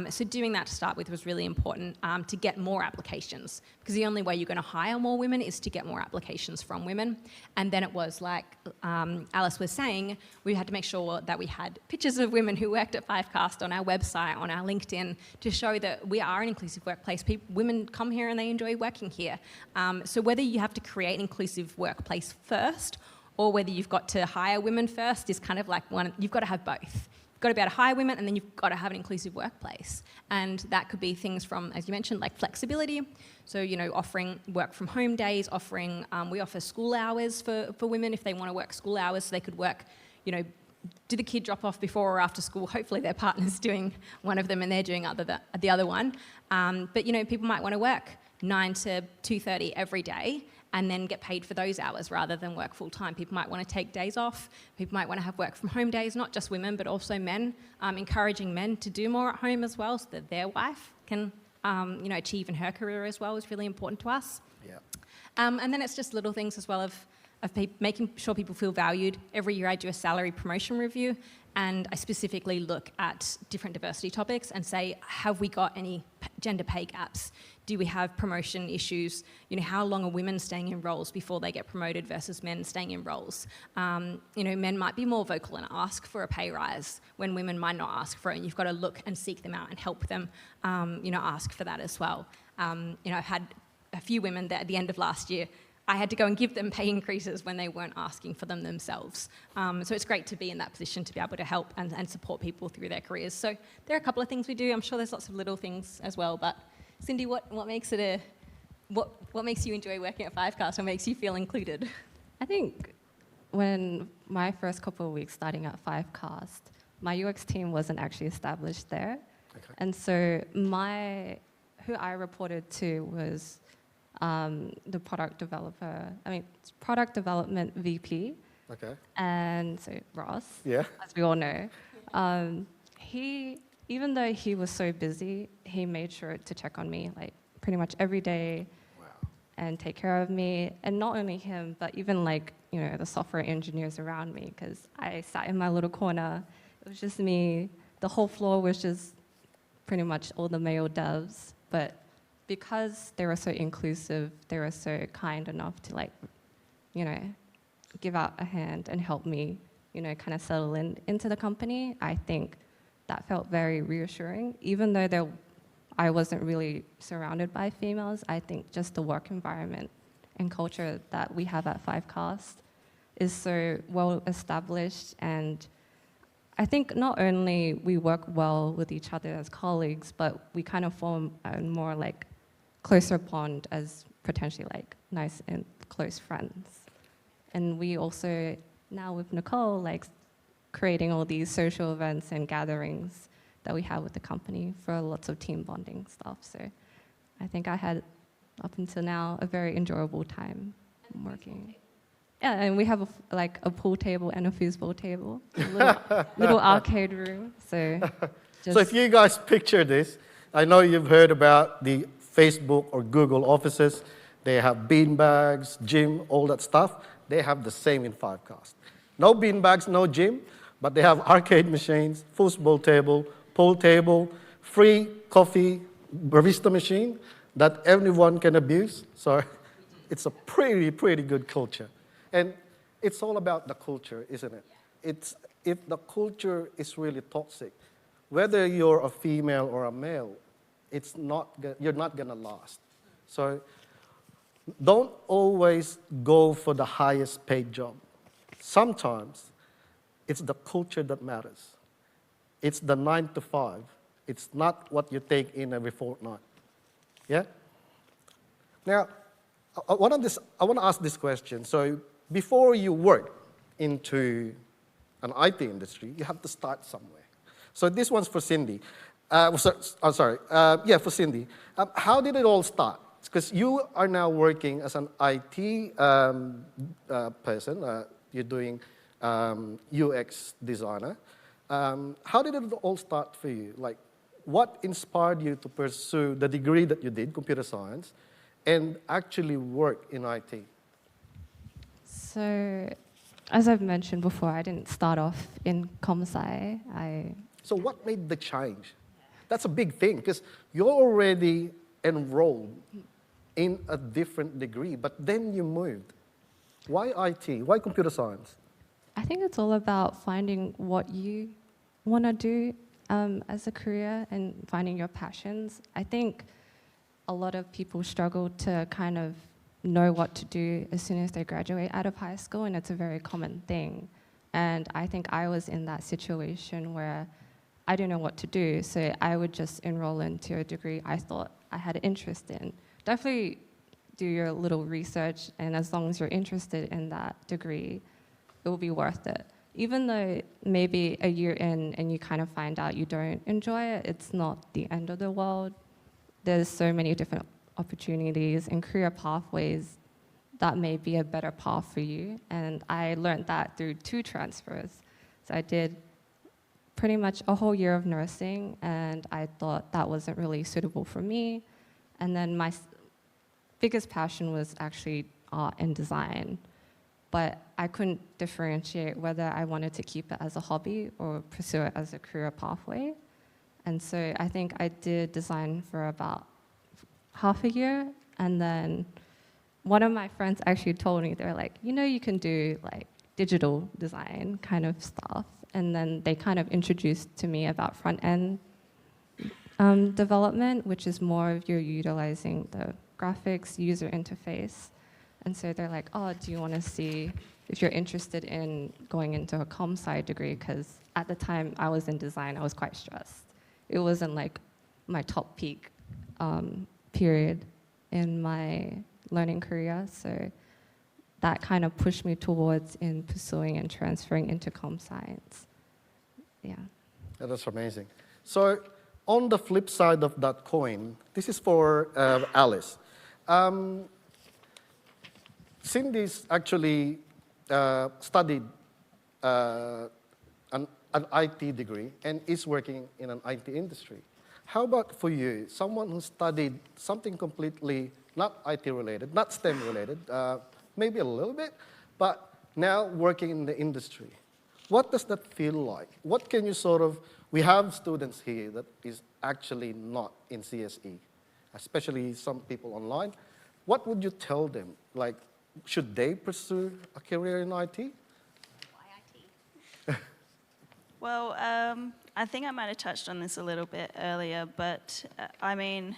Speaker 4: So doing that to start with was really important to get more applications, because the only way you're going to hire more women is to get more applications from women. And then it was like Alice was saying, we had to make sure that we had pictures of women who worked at Fivecast on our website, on our LinkedIn, to show that we are an inclusive workplace. Women come here and they enjoy working here. So whether you have to create an inclusive workplace first, or whether you've got to hire women first is kind of like you've got to have both. got to be able to hire women, and then you've got to have an inclusive workplace. And that could be things from, as you mentioned, like flexibility. So, offering work from home days, we offer school hours for women if they want to work school hours, so they could work, do the kid drop off before or after school. Hopefully their partner's doing one of them and they're doing the other one. But, people might want to work 9 to 2:30 every day and then get paid for those hours rather than work full time. People might want to take days off. People might want to have work from home days, not just women, but also men, encouraging men to do more at home as well so that their wife can, achieve in her career as well is really important to us.
Speaker 3: Yeah.
Speaker 4: And then it's just little things as well of making sure people feel valued. Every year I do a salary promotion review, and I specifically look at different diversity topics and say, have we got any gender pay gaps? Do we have promotion issues? How long are women staying in roles before they get promoted versus men staying in roles? Men might be more vocal and ask for a pay rise when women might not ask for it, and you've got to look and seek them out and help them, ask for that as well. I've had a few women that at the end of last year, I had to go and give them pay increases when they weren't asking for them themselves. So it's great to be in that position to be able to help and support people through their careers. So there are a couple of things we do. I'm sure there's lots of little things as well. But Cindy, what makes it what makes you enjoy working at Fivecast? What makes you feel included?
Speaker 6: I think when my first couple of weeks starting at Fivecast, my UX team wasn't actually established there.
Speaker 3: Okay.
Speaker 6: And so who I reported to was the product development VP.
Speaker 3: Okay.
Speaker 6: And so Ross,
Speaker 3: Yeah.
Speaker 6: as we all know, even though he was so busy, he made sure to check on me like pretty much every day.
Speaker 3: Wow.
Speaker 6: And take care of me. And not only him, but even the software engineers around me, because I sat in my little corner. It was just me. The whole floor was just pretty much all the male devs. But because they were so inclusive, they were so kind enough to give out a hand and help me, kind of settle into the company. I think that felt very reassuring. Even though I wasn't really surrounded by females, I think just the work environment and culture that we have at Fivecast is so well established, and I think not only we work well with each other as colleagues, but we kind of form a more closer bond as potentially nice and close friends. And we also, now with Nicole, creating all these social events and gatherings that we have with the company for lots of team bonding stuff. So I think I had, up until now, a very enjoyable time working. Yeah, and we have a pool table and a foosball table, a little arcade room. So
Speaker 3: if you guys picture this, I know you've heard about the Facebook or Google offices. They have bean bags, gym, all that stuff. They have the same in Fivecast. No bean bags, no gym, but they have arcade machines, foosball table, pool table, free coffee barista machine that everyone can abuse. So it's a pretty good culture. And it's all about the culture, isn't it? If the culture is really toxic, whether you're a female or a male, you're not gonna last. So don't always go for the highest paid job. Sometimes it's the culture that matters. It's the 9 to 5. It's not what you take in every fortnight. Yeah? Now, I want to ask this question. So before you work into an IT industry, you have to start somewhere. So this one's for Cindy. For Cindy. How did it all start? Because you are now working as an IT person. You're doing UX designer. How did it all start for you? What inspired you to pursue the degree that you did, computer science, and actually work in IT?
Speaker 6: So, as I've mentioned before, I didn't start off in comsci.
Speaker 3: So what made the change? That's a big thing, because you're already enrolled in a different degree, but then you moved. Why IT? Why computer science?
Speaker 6: I think it's all about finding what you want to do as a career and finding your passions. I think a lot of people struggle to kind of know what to do as soon as they graduate out of high school, and it's a very common thing. And I think I was in that situation where I didn't know what to do, so I would just enroll into a degree I thought I had an interest in. Definitely do your little research, and as long as you're interested in that degree, it will be worth it. Even though maybe a year in and you kind of find out you don't enjoy it, it's not the end of the world. There's so many different opportunities and career pathways that may be a better path for you. And I learned that through 2 transfers. So I did pretty much a whole year of nursing, and I thought that wasn't really suitable for me. And then my biggest passion was actually art and design. But I couldn't differentiate whether I wanted to keep it as a hobby or pursue it as a career pathway. And so I think I did design for about half a year, and then one of my friends actually told me, they're like, you know, you can do like digital design kind of stuff. And then they kind of introduced to me about front-end development, which is more of you're utilizing the graphics, user interface. And so they're like, oh, do you want to see if you're interested in going into a comm sci degree? Because at the time I was in design, I was quite stressed. It wasn't like my top peak period in my learning career. So that kind of pushed me towards in pursuing and transferring into comm science. Yeah.
Speaker 3: That's amazing. So on the flip side of that coin, this is for Alice. Cindy's actually studied an IT degree and is working in an IT industry. How about for you, someone who studied something completely not IT related, not STEM related, maybe a little bit, but now working in the industry? What does that feel like? What can you sort of, we have students here that is actually not in CSE, especially some people online. What would you tell them? Like, should they pursue a career in IT?
Speaker 5: Why IT? Well, I think I might have touched on this a little bit earlier, but I mean,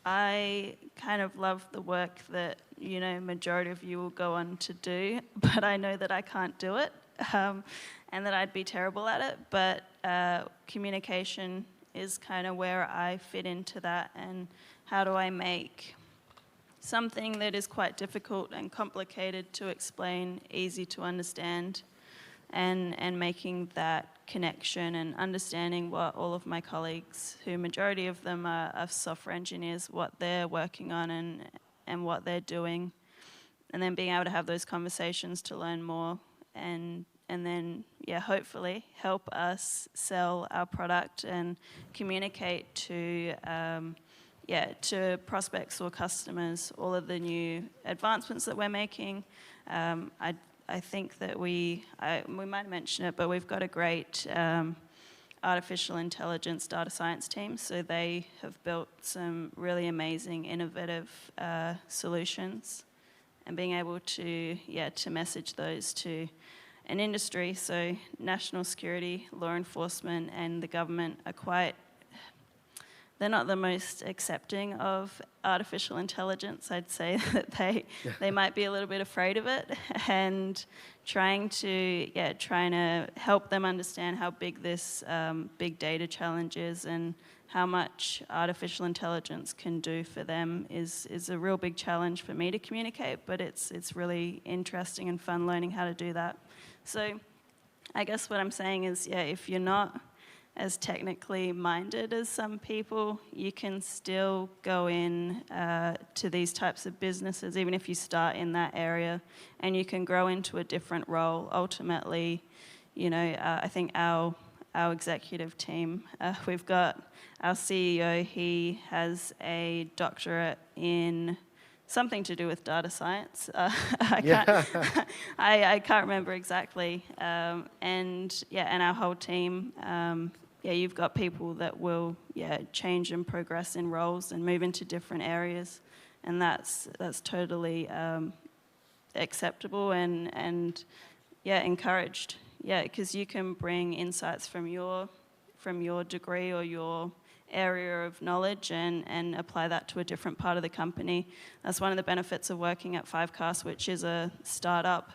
Speaker 5: I kind of love the work that, you know, majority of you will go on to do, but I know that I can't do it, and that I'd be terrible at it, but communication is kind of where I fit into that, and how do I make something that is quite difficult and complicated to explain, easy to understand, and making that connection and understanding what all of my colleagues, who majority of them are software engineers, what they're working on and what they're doing, and then being able to have those conversations to learn more, and then, yeah, hopefully help us sell our product and communicate to to prospects or customers all of the new advancements that we're making. I think that we might mention it, but we've got a great artificial intelligence data science team. So they have built some really amazing, innovative solutions, and being able to message those to an industry. So national security, law enforcement, and the government are they're not the most accepting of artificial intelligence. I'd say that they might be a little bit afraid of it, and trying to help them understand how big this big data challenge is and how much artificial intelligence can do for them is a real big challenge for me to communicate, but it's really interesting and fun learning how to do that. So I guess what I'm saying is, if you're not as technically minded as some people, you can still go in to these types of businesses, even if you start in that area, and you can grow into a different role. Ultimately, I think our executive team, we've got our CEO, he has a doctorate in something to do with data science. I can't remember exactly. And our whole team, you've got people that will change and progress in roles and move into different areas, and that's totally acceptable and encouraged. Because you can bring insights from your degree or your area of knowledge and apply that to a different part of the company. That's one of the benefits of working at Fivecast, which is a startup.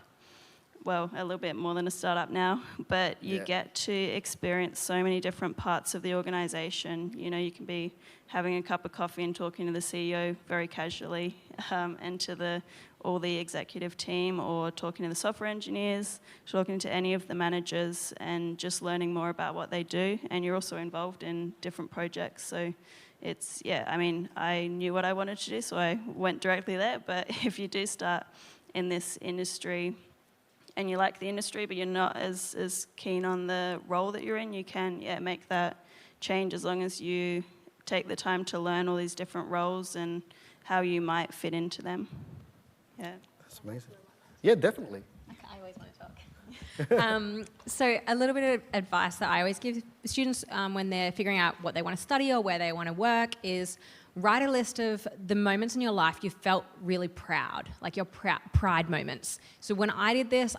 Speaker 5: well, a little bit more than a startup now, but you
Speaker 3: Yeah.
Speaker 5: get to experience so many different parts of the organization. You know, you can be having a cup of coffee and talking to the CEO very casually, and to all the executive team, or talking to the software engineers, talking to any of the managers, and just learning more about what they do. And you're also involved in different projects. So it's, yeah, I mean, I knew what I wanted to do, so I went directly there. But if you do start in this industry and you like the industry, but you're not as keen on the role that you're in, you can, yeah, make that change as long as you take the time to learn all these different roles and how you might fit into them. Yeah.
Speaker 3: That's amazing. Yeah, definitely.
Speaker 4: I always want to talk. So a little bit of advice that I always give students when they're figuring out what they want to study or where they want to work is write a list of the moments in your life you felt really proud, like your pride moments. So when I did this,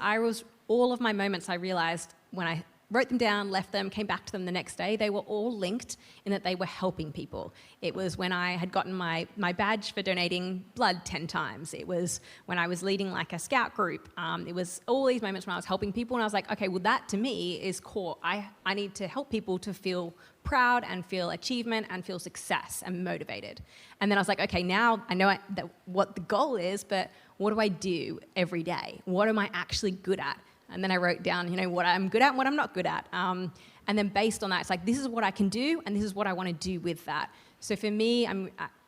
Speaker 4: all of my moments I realized when I wrote them down, left them, came back to them the next day, they were all linked in that they were helping people. It was when I had gotten my badge for donating blood 10 times. It was when I was leading like a scout group. It was all these moments when I was helping people, and I was like, okay, well that to me is core. I need to help people to feel proud and feel achievement and feel success and motivated. And then I was like, okay, now I know what the goal is, but what do I do every day? What am I actually good at? And then I wrote down, what I'm good at and what I'm not good at. And then based on that, it's like, this is what I can do, and this is what I want to do with that. So for me,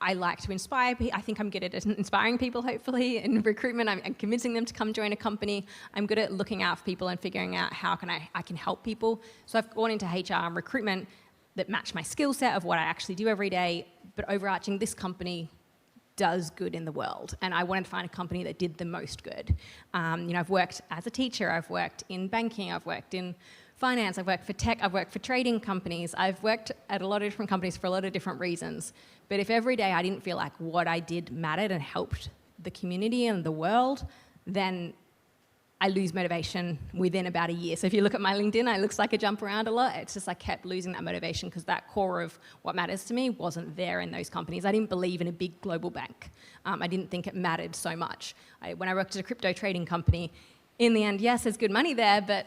Speaker 4: I like to inspire people. I think I'm good at inspiring people, hopefully, in recruitment. I'm convincing them to come join a company. I'm good at looking out for people and figuring out how I can help people. So I've gone into HR and recruitment that match my skill set of what I actually do every day, but overarching, this company does good in the world, and I wanted to find a company that did the most good. I've worked as a teacher, I've worked in banking, I've worked in finance, I've worked for tech, I've worked for trading companies, I've worked at a lot of different companies for a lot of different reasons. But if every day I didn't feel like what I did mattered and helped the community and the world, then I lose motivation within about a year. So if you look at my LinkedIn, it looks like I jump around a lot. It's just I kept losing that motivation because that core of what matters to me wasn't there in those companies. I didn't believe in a big global bank. I didn't think it mattered so much. When I worked at a crypto trading company, in the end, yes, there's good money there, but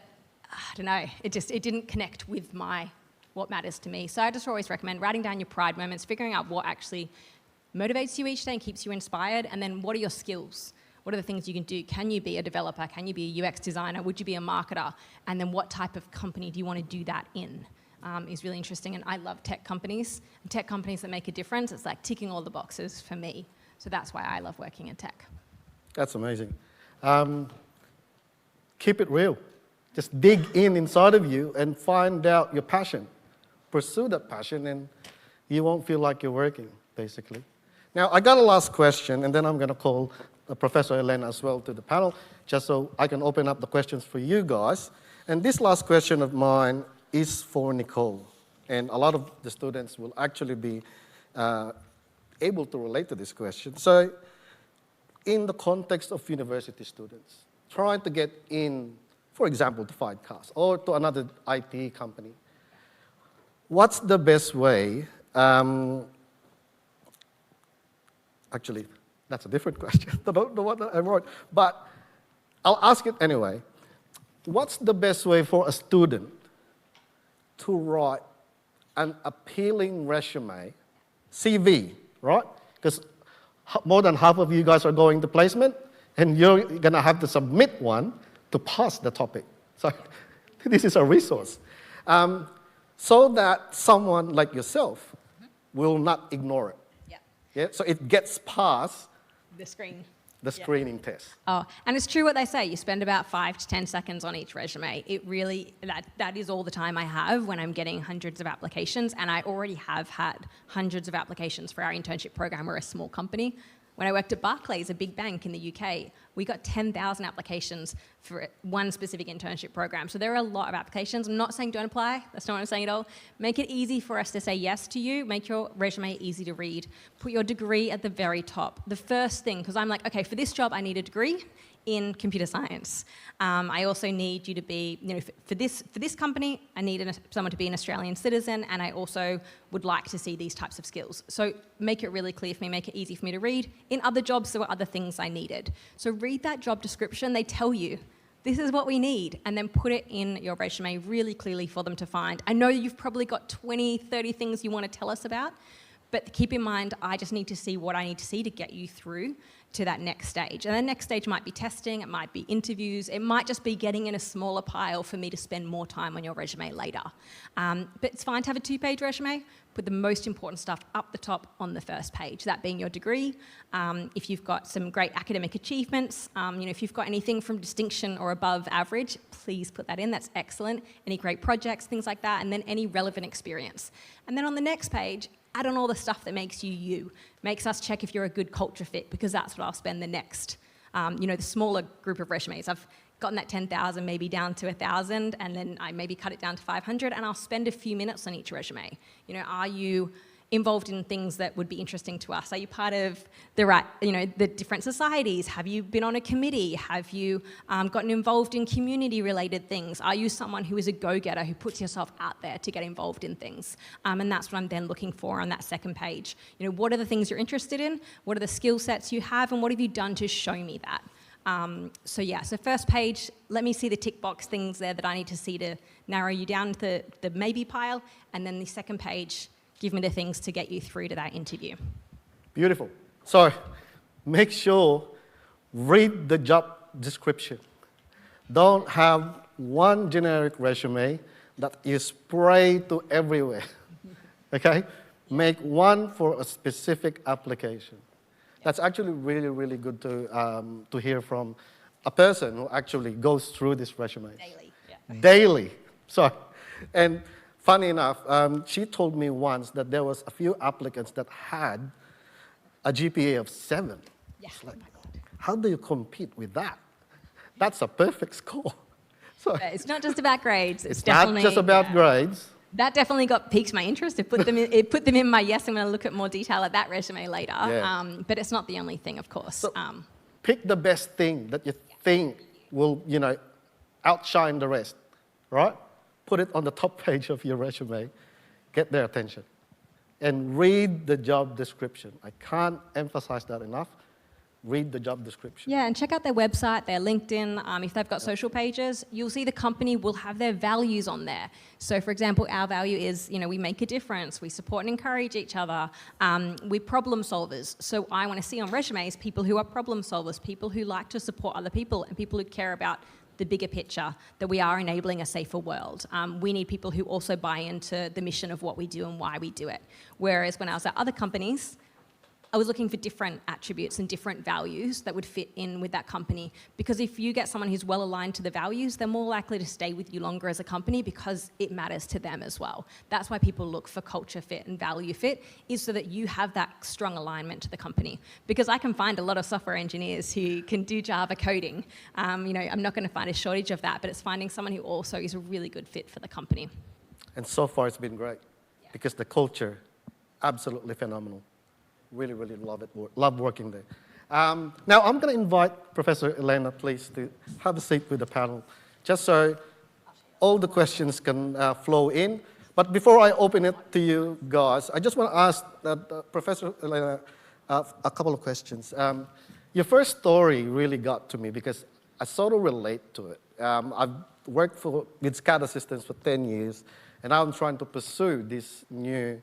Speaker 4: I don't know, it didn't connect with what matters to me. So I just always recommend writing down your pride moments, figuring out what actually motivates you each day and keeps you inspired, and then what are your skills? What are the things you can do? Can you be a developer? Can you be a UX designer? Would you be a marketer? And then what type of company do you want to do that in? Is really interesting. And I love tech companies. And tech companies that make a difference, it's like ticking all the boxes for me. So that's why I love working in tech.
Speaker 3: That's amazing. Keep it real. Just dig inside of you and find out your passion. Pursue that passion, and you won't feel like you're working, basically. Now, I got a last question, and then I'm going to call Professor Elena as well to the panel, just so I can open up the questions for you guys. And this last question of mine is for Nicole. And a lot of the students will actually be able to relate to this question. So, in the context of university students, trying to get in, for example, to Fivecast or to another IT company, what's the best way? Actually, that's a different question. I don't know what I wrote, but I'll ask it anyway. What's the best way for a student to write an appealing resume, CV, right? Because more than half of you guys are going to placement, and you're going to have to submit one to pass the topic. So this is a resource. So that someone like yourself will not ignore it. Yeah, so it gets past
Speaker 4: the
Speaker 3: screening test.
Speaker 4: Oh, and it's true what they say. You spend about 5 to 10 seconds on each resume. It really, that is all the time I have when I'm getting hundreds of applications, and I already have had hundreds of applications for our internship program. We're a small company. When I worked at Barclays, a big bank in the UK, we got 10,000 applications for one specific internship program. So there are a lot of applications. I'm not saying don't apply. That's not what I'm saying at all. Make it easy for us to say yes to you. Make your resume easy to read. Put your degree at the very top. The first thing, because I'm like, okay, for this job, I need a degree in computer science. I also need you to be, for this company, I need someone to be an Australian citizen, and I also would like to see these types of skills. So make it really clear for me, make it easy for me to read. In other jobs, there were other things I needed. So read that job description. They tell you this is what we need, and then put it in your resume really clearly for them to find. I know you've probably got 20, 30 things you want to tell us about, but keep in mind, I just need to see what I need to see to get you through to that next stage. And the next stage might be testing, it might be interviews, it might just be getting in a smaller pile for me to spend more time on your resume later. But it's fine to have a 2-page resume. Put the most important stuff up the top on the first page, that being your degree. If you've got some great academic achievements, if you've got anything from distinction or above average, please put that in, that's excellent. Any great projects, things like that, and then any relevant experience. And then on the next page, add on all the stuff that makes you you, makes us check if you're a good culture fit, because that's what I'll spend the next, the smaller group of resumes. I've gotten that 10,000 maybe down to 1,000, and then I maybe cut it down to 500, and I'll spend a few minutes on each resume. Are you involved in things that would be interesting to us? Are you part of the different societies? Have you been on a committee? Have you gotten involved in community-related things? Are you someone who is a go-getter, who puts yourself out there to get involved in things? And that's what I'm then looking for on that second page. What are the things you're interested in? What are the skill sets you have? And what have you done to show me that? So first page, let me see the tick box things there that I need to see to narrow you down to the maybe pile. And then the second page, give me the things to get you through to that interview.
Speaker 3: Beautiful. So make sure, read the job description. Don't have one generic resume that you spray to everywhere, okay? Make one for a specific application. That's actually really, really good to hear from a person who actually goes through this resume.
Speaker 4: Daily. Yeah.
Speaker 3: Daily. So, and funny enough, she told me once that there was a few applicants that had a GPA of 7.
Speaker 4: Yeah.
Speaker 3: It's like, how do you compete with that? That's a perfect score. So
Speaker 4: It's not just about grades.
Speaker 3: it's not just about grades.
Speaker 4: That definitely piqued my interest. It put them in my yes. I'm going to look at more detail at that resume later.
Speaker 3: Yeah.
Speaker 4: But it's not the only thing, of course.
Speaker 3: So pick the best thing that you think will, outshine the rest, right? Put it on the top page of your resume, get their attention, and read the job description. I can't emphasize that enough. Read the job description.
Speaker 4: Yeah, and check out their website, their LinkedIn. If they've got social pages, you'll see the company will have their values on there. So, for example, our value is, we make a difference, we support and encourage each other, we're problem solvers. So I want to see on resumes people who are problem solvers, people who like to support other people, and people who care about the bigger picture, that we are enabling a safer world. We need people who also buy into the mission of what we do and why we do it. Whereas when I was at other companies, I was looking for different attributes and different values that would fit in with that company. Because if you get someone who's well aligned to the values, they're more likely to stay with you longer as a company because it matters to them as well. That's why people look for culture fit and value fit, is so that you have that strong alignment to the company. Because I can find a lot of software engineers who can do Java coding. I'm not going to find a shortage of that, but it's finding someone who also is a really good fit for the company.
Speaker 3: And so far it's been great, because the culture, absolutely phenomenal. Really, really love it. Love working there. Now I'm going to invite Professor Elena, please, to have a seat with the panel, just so all the questions can flow in. But before I open it to you guys, I just want to ask Professor Elena a couple of questions. Your first story really got to me because I sort of relate to it. I've worked with SCADA systems for 10 years, and now I'm trying to pursue this new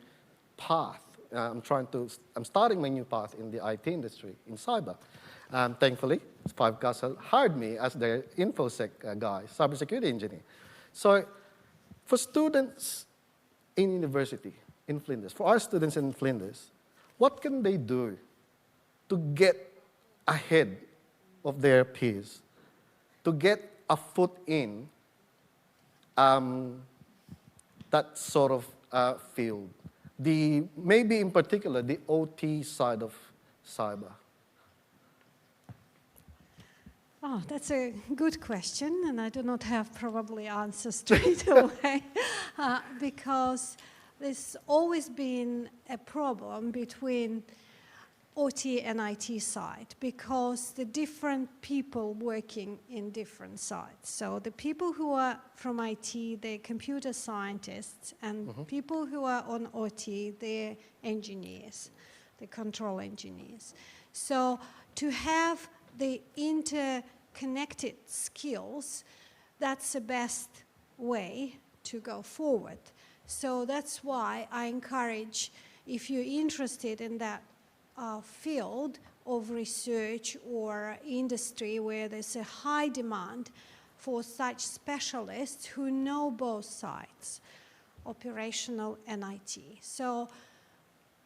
Speaker 3: path. I'm starting my new path in the IT industry, in cyber. Thankfully, Fivecast hired me as their InfoSec guy, cybersecurity engineer. So for students in university in Flinders, for our students in Flinders, what can they do to get ahead of their peers, to get a foot in that sort of field? Maybe in particular, the OT side of cyber.
Speaker 2: Oh, that's a good question, and I do not have probably answers straight away, because there's always been a problem between OT and IT side, because the different people working in different sides. So the people who are from IT, they're computer scientists, and people who are on OT, they're engineers, the control engineers. So to have the connected skills, that's the best way to go forward. So that's why I encourage, if you're interested in that field of research or industry where there's a high demand for such specialists who know both sides, operational and IT. So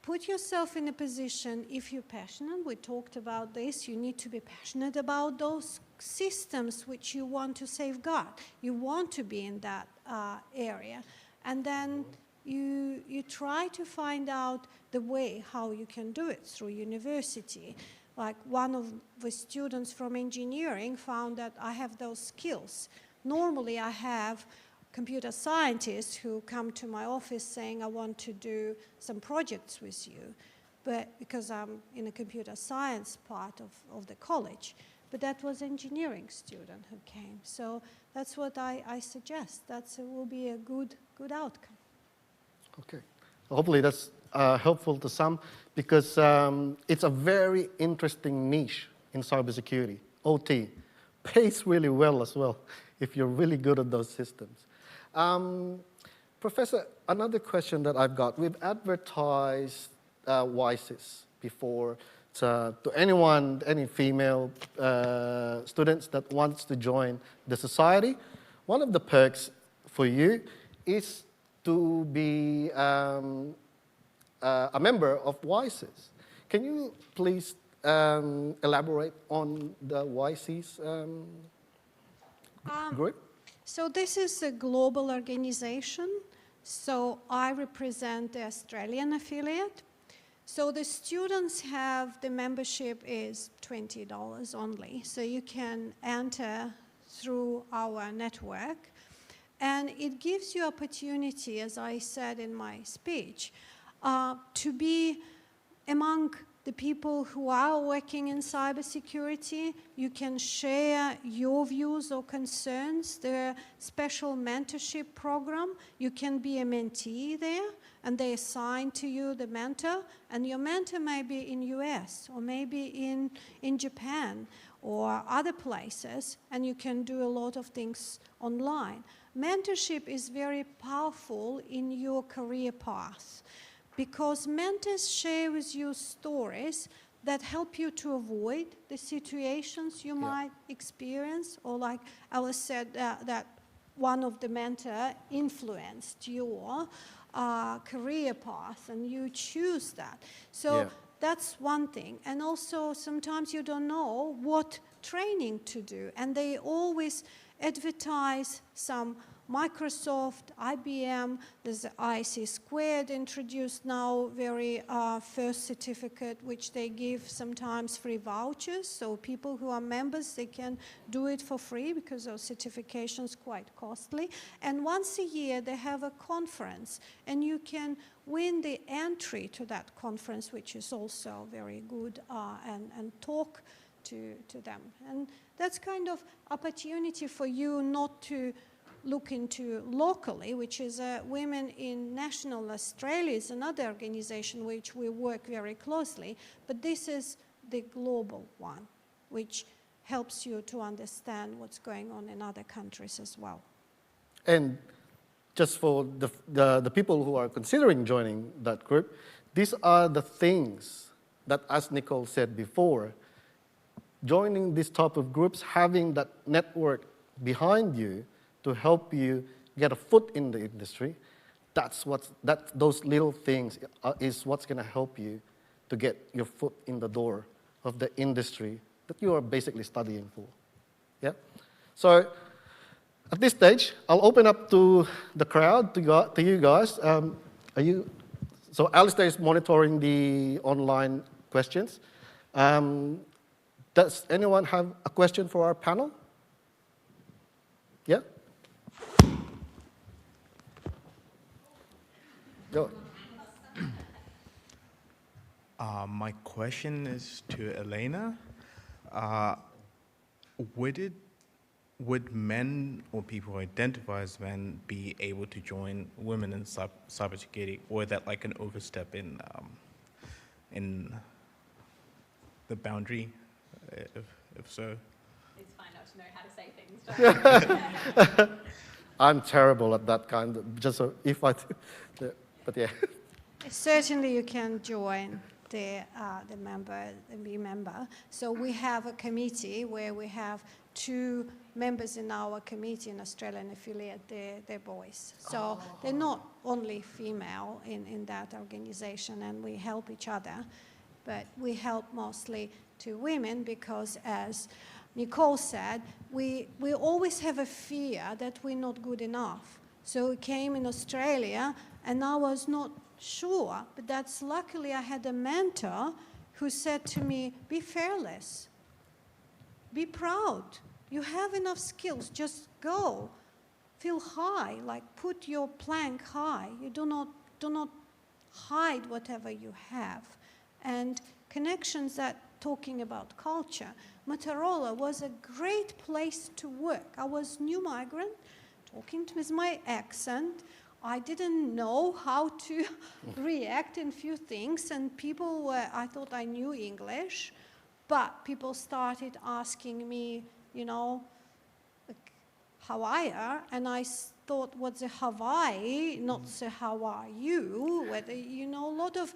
Speaker 2: put yourself in a position, if you're passionate, we talked about this, you need to be passionate about those systems which you want to safeguard. You want to be in that area. And then you try to find out the way how you can do it through university. Like one of the students from engineering found that I have those skills. Normally I have computer scientists who come to my office saying, I want to do some projects with you, but because I'm in a computer science part of the college. But that was an engineering student who came. So that's what I suggest. That will be a good outcome.
Speaker 3: Okay. Hopefully that's helpful to some, because it's a very interesting niche in cybersecurity. OT pays really well as well if you're really good at those systems. Professor, another question that I've got. We've advertised WISES before to anyone, any female students that wants to join the society. One of the perks for you is to be a member of WISES. Can you please elaborate on the WISES group?
Speaker 2: So this is a global organization. So I represent the Australian affiliate. So the students have, the membership is $20 only. So you can enter through our network. And it gives you opportunity, as I said in my speech, to be among the people who are working in cybersecurity. You can share your views or concerns. There are special mentorship program. You can be a mentee there, and they assign to you the mentor, and your mentor may be in US or maybe in Japan or other places, and you can do a lot of things online. Mentorship is very powerful in your career path, because mentors share with you stories that help you to avoid the situations you might experience, or like Alice said, that one of the mentors influenced your career path and you choose that. So that's one thing. And also sometimes you don't know what training to do, and they always advertise some Microsoft, IBM, there's the IC Squared introduced now, very first certificate, which they give sometimes free vouchers. So people who are members, they can do it for free because those certifications quite costly. And once a year, they have a conference, and you can win the entry to that conference, which is also very good, and talk to them. And that's kind of opportunity for you not to look into locally, which is Women in National Australia is another organization which we work very closely, but this is the global one, which helps you to understand what's going on in other countries as well.
Speaker 3: And just for the people who are considering joining that group, these are the things that, as Nicole said before, joining this type of groups, having that network behind you to help you get a foot in the industry, those little things is what's going to help you to get your foot in the door of the industry that you are basically studying for. Yeah. So at this stage, I'll open up to the crowd, to you guys. So Alistair is monitoring the online questions. Does anyone have a question for our panel? Yeah? Go.
Speaker 7: My question is to Elena. Would men or people who identify as men be able to join women in cybersecurity, or is that like an overstep in the boundary, if so?
Speaker 4: It's fine, know how to say things.
Speaker 3: I'm terrible at that kind. Just so if I, but yeah.
Speaker 2: Certainly, you can join the be member. So we have a committee where we have 2 members in our committee in Australian affiliate. They're boys. So they're not only female in that organization, and we help each other, but we help mostly to women because, as Nicole said, we always have a fear that we're not good enough. So we came in Australia, and I was not sure, but that's luckily I had a mentor who said to me, be fearless, be proud, you have enough skills, just go, feel high, like put your plank high, you do not hide whatever you have. And connections that, talking about culture, Motorola was a great place to work. I was new migrant, talking with my accent. I didn't know how to react in few things, and people were, I thought I knew English, but people started asking me, you know, like, how are, and I thought, what's a Hawaii, not so how are you, whether, you know, a lot of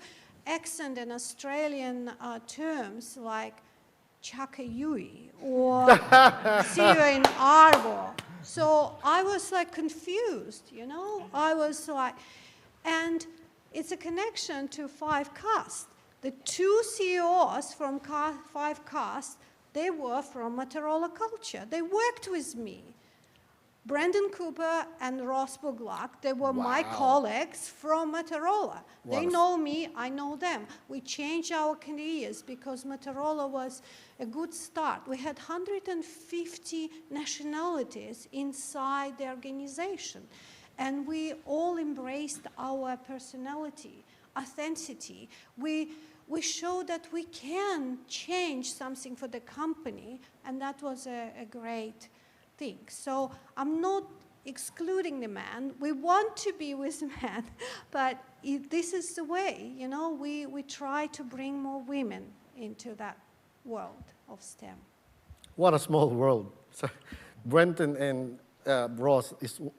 Speaker 2: accent and Australian terms like Chakayui or see you in Arbor. So I was like confused, you know, I was like, and it's a connection to Fivecast. The 2 CEOs from Fivecast, they were from Motorola culture. They worked with me. Brandon Cooper and Ross Bugluck, they were my colleagues from Motorola. They know me, I know them. We changed our careers because Motorola was a good start. We had 150 nationalities inside the organization, and we all embraced our personality, authenticity. We showed that we can change something for the company, and that was a great thing. So I'm not excluding the man. We want to be with men, but this is the way, you know, we try to bring more women into that world of STEM.
Speaker 3: What a small world. So Brenton and Ross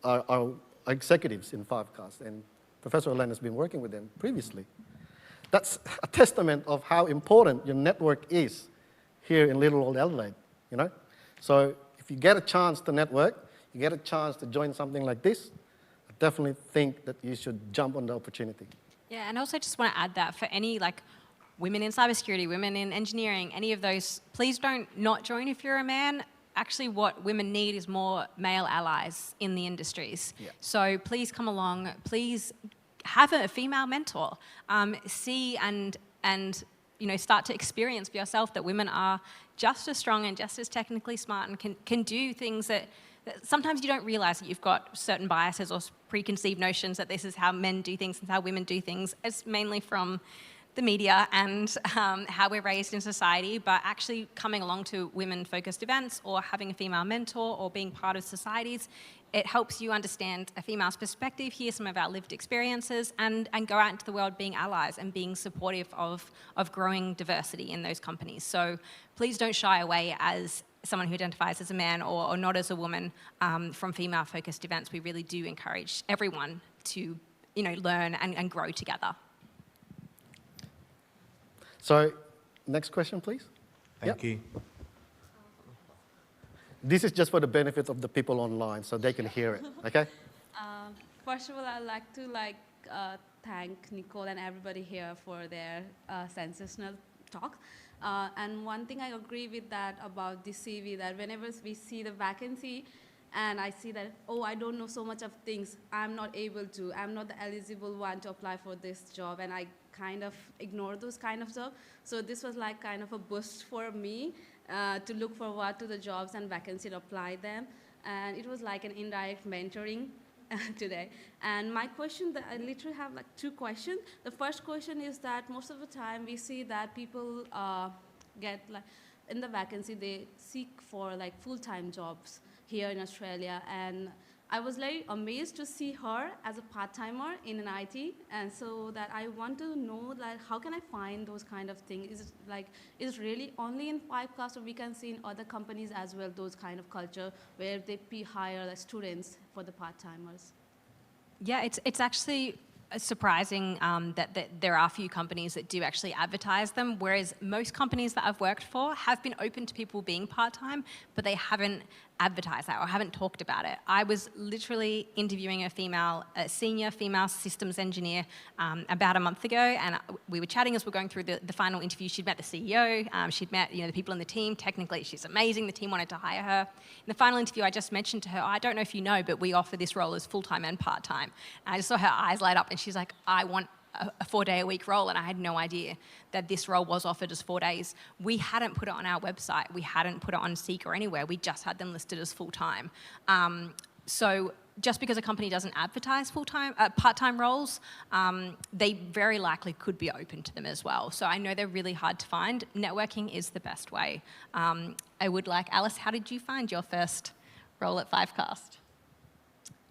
Speaker 3: are executives in Fivecast, and Professor Elena has been working with them previously. That's a testament of how important your network is here in little old Adelaide, you know? So if you get a chance to network, you get a chance to join something like this, I definitely think that you should jump on the opportunity.
Speaker 4: Yeah, and also just want to add that for any like women in cybersecurity, women in engineering, any of those, please don't not join if you're a man. Actually, what women need is more male allies in the industries. Yeah. So please come along. Please have a female mentor. See and you know, start to experience for yourself that women are just as strong and just as technically smart and can do things that sometimes you don't realize that you've got certain biases or preconceived notions that this is how men do things and how women do things. It's mainly from the media and how we're raised in society, but actually coming along to women-focused events or having a female mentor or being part of societies, it helps you understand a female's perspective, hear some of our lived experiences, and go out into the world being allies and being supportive of growing diversity in those companies. So please don't shy away as someone who identifies as a man or not as a woman from female-focused events. We really do encourage everyone to, you know, learn and grow together.
Speaker 3: So, next question, please.
Speaker 7: Thank you.
Speaker 3: This is just for the benefit of the people online, so they can hear it, okay?
Speaker 8: First of all, I'd like to thank Nicole and everybody here for their sensational talk. And one thing I agree with that about the CV, that whenever we see the vacancy and I see that, oh, I don't know so much of things, I'm not able to, I'm not the eligible one to apply for this job, and I kind of ignore those kind of jobs. So this was like kind of a boost for me to look forward to the jobs and vacancy to apply them. And it was like an indirect mentoring today. And my question, I literally have like 2 questions. The first question is that most of the time we see that people get like, in the vacancy, they seek for like full-time jobs here in Australia. And I was very amazed to see her as a part-timer in an IT, and so that I want to know like how can I find those kind of things? Is it really only in Fivecast, or we can see in other companies as well those kind of culture where they hire like students for the part-timers?
Speaker 4: Yeah, it's actually surprising that there are a few companies that do actually advertise them, whereas most companies that I've worked for have been open to people being part-time, but they haven't advertised that or haven't talked about it. I was literally interviewing a senior female systems engineer about a month ago, and we were chatting as we were going through the final interview. She'd met the CEO, she'd met the people in the team. Technically, she's amazing. The team wanted to hire her. In the final interview, I just mentioned to her, I don't know if you know, but we offer this role as full-time and part-time. And I just saw her eyes light up, and she's like, I want a 4-day-a-week role, and I had no idea that this role was offered as 4 days. We hadn't put it on our website. We hadn't put it on Seek or anywhere. We just had them listed as full-time. So just because a company doesn't advertise part-time roles, they very likely could be open to them as well. So I know they're really hard to find. Networking is the best way. I would like, Alice, how did you find your first role at Fivecast?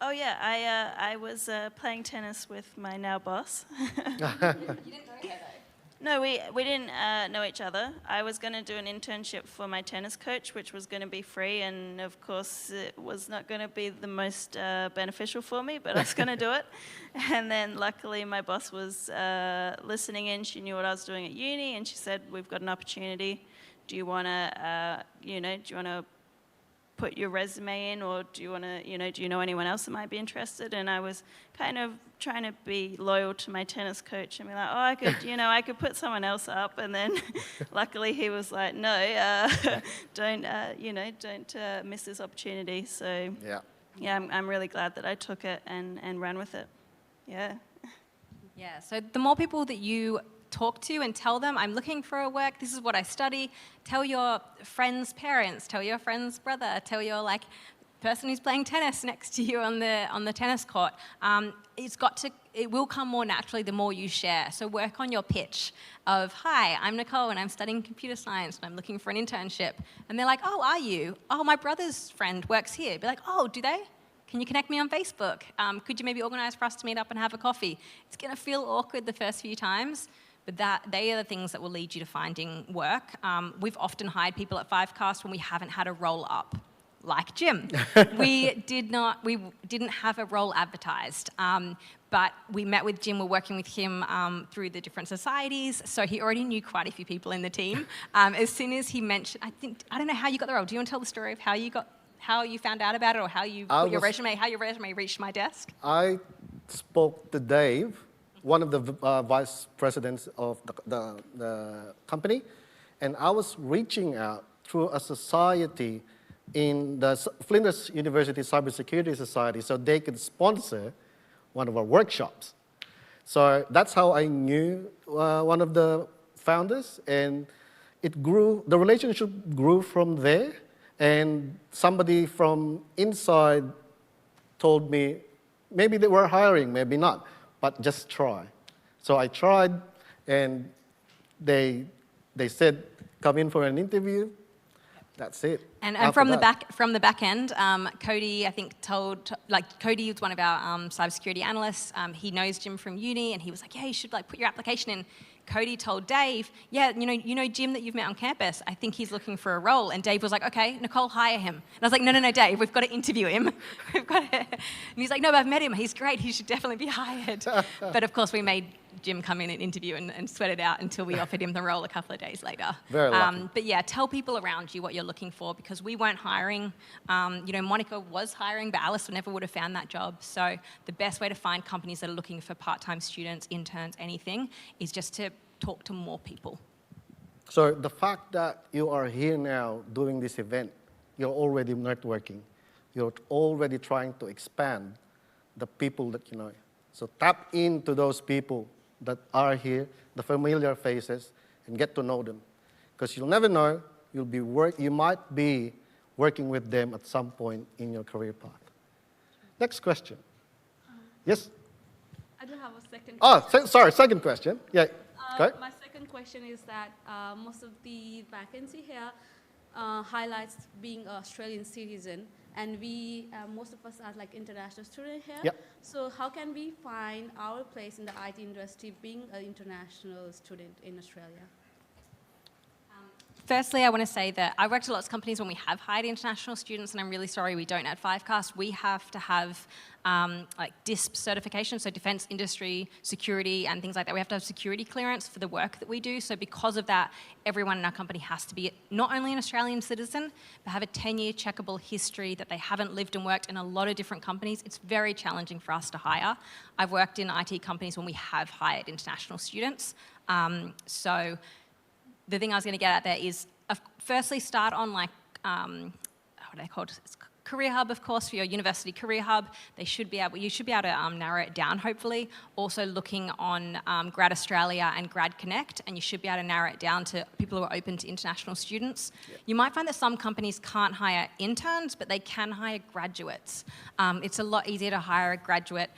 Speaker 5: Oh yeah, I was playing tennis with my now boss.
Speaker 4: You didn't know her though?
Speaker 5: No, we didn't know each other. I was going to do an internship for my tennis coach, which was going to be free, and of course it was not going to be the most beneficial for me, but I was going to do it. And then luckily my boss was listening in. She knew what I was doing at uni, and she said, "We've got an opportunity. Do you want to put your resume in, or do you want to, do you know anyone else that might be interested?" And I was kind of trying to be loyal to my tennis coach and be like, I could put someone else up. And then luckily he was like, no, don't miss this opportunity. So yeah, I'm really glad that I took it and ran with it. Yeah.
Speaker 4: Yeah, so the more people that you talk to and tell them, I'm looking for a work, this is what I study. Tell your friend's parents, tell your friend's brother, tell your person who's playing tennis next to you on the tennis court. It will come more naturally the more you share. So work on your pitch of, hi, I'm Nicole and I'm studying computer science and I'm looking for an internship. And they're like, oh, are you? Oh, my brother's friend works here. Be like, oh, do they? Can you connect me on Facebook? Could you maybe organise for us to meet up and have a coffee? It's going to feel awkward the first few times, but they are the things that will lead you to finding work. We've often hired people at Fivecast when we haven't had a role up, like Jim. We didn't have a role advertised, but we met with Jim. We're working with him through the different societies, so he already knew quite a few people in the team. As soon as he mentioned, I don't know how you got the role. Do you want to tell the story of how you found out about it, or how how your resume reached my desk?
Speaker 3: I spoke to Dave, one of the vice presidents of the company, and I was reaching out through a society in the Flinders University Cybersecurity Society so they could sponsor one of our workshops. So that's how I knew one of the founders, and it grew, the relationship grew from there, and somebody from inside told me, maybe they were hiring, maybe not, but just try. So I tried, and they said, come in for an interview. That's it.
Speaker 4: And from the back end, Cody, I think Cody was one of our cybersecurity analysts. He knows Jim from uni, and he was like, yeah, you should put your application in. Cody told Dave, yeah, you know Jim that you've met on campus? I think he's looking for a role. And Dave was like, okay, Nicole, hire him. And I was like, no, Dave, we've got to interview him. And he's like, no, but I've met him. He's great. He should definitely be hired. But of course, we made Jim come in and interview and sweat it out until we offered him the role a couple of days later.
Speaker 3: Very lucky.
Speaker 4: But yeah, tell people around you what you're looking for, because we weren't hiring. Monica was hiring, but Alice never would have found that job. So the best way to find companies that are looking for part-time students, interns, anything, is just to talk to more people.
Speaker 3: So the fact that you are here now doing this event, you're already networking. You're already trying to expand the people that you know. So tap into those people that are here, the familiar faces, and get to know them. Because you'll never know, you might be working with them at some point in your career path. Next question. Yes?
Speaker 8: I do have a second question.
Speaker 3: Oh, sorry, second question. Yeah.
Speaker 8: My second question is that most of the vacancy here highlights being an Australian citizen, and we, most of us are like international students here.
Speaker 3: Yep.
Speaker 8: So how can we find our place in the IT industry being an international student in Australia?
Speaker 4: Firstly, I want to say that I worked at lots of companies when we have hired international students, and I'm really sorry we don't at Fivecast. We have to have like DISP certification, so defense industry, security, and things like that. We have to have security clearance for the work that we do. So because of that, everyone in our company has to be not only an Australian citizen, but have a 10-year checkable history that they haven't lived and worked in a lot of different companies. It's very challenging for us to hire. I've worked in IT companies when we have hired international students. So the thing I was going to get at there is, firstly, start on like, what are they called? It's Career Hub, of course, for your university Career Hub. You should be able to narrow it down, hopefully. Also looking on Grad Australia and Grad Connect, and you should be able to narrow it down to people who are open to international students. Yep. You might find that some companies can't hire interns, but they can hire graduates. It's a lot easier to hire a graduate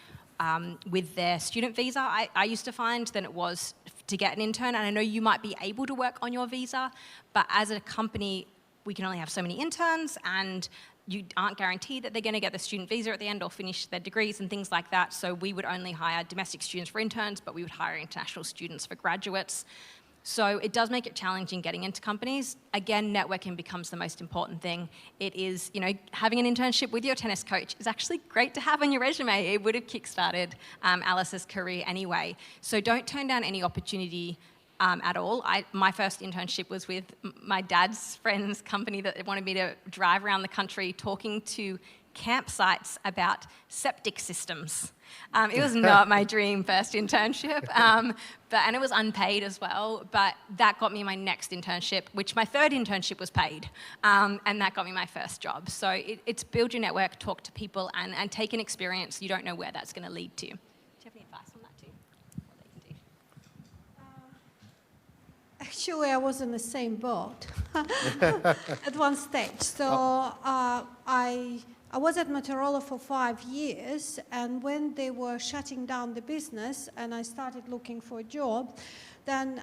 Speaker 4: with their student visa, I used to find, than it was to get an intern. And I know you might be able to work on your visa, but as a company, we can only have so many interns, and you aren't guaranteed that they're going to get the student visa at the end or finish their degrees and things like that. So we would only hire domestic students for interns, but we would hire international students for graduates. So it does make it challenging getting into companies. Again, networking becomes the most important thing. It is, having an internship with your tennis coach is actually great to have on your resume. It would have kickstarted Alice's career anyway. So don't turn down any opportunity at all. My first internship was with my dad's friend's company that wanted me to drive around the country talking to campsites about septic systems. It was not my dream first internship, and it was unpaid as well, but that got me my next internship, which my third internship was paid, and that got me my first job. So it's build your network, talk to people, and take an experience. You don't know where that's going to lead to. Do you have any advice on that too? What they can do?
Speaker 2: Actually, I was in the same boat at one stage. So I was at Motorola for 5 years, and when they were shutting down the business and I started looking for a job, then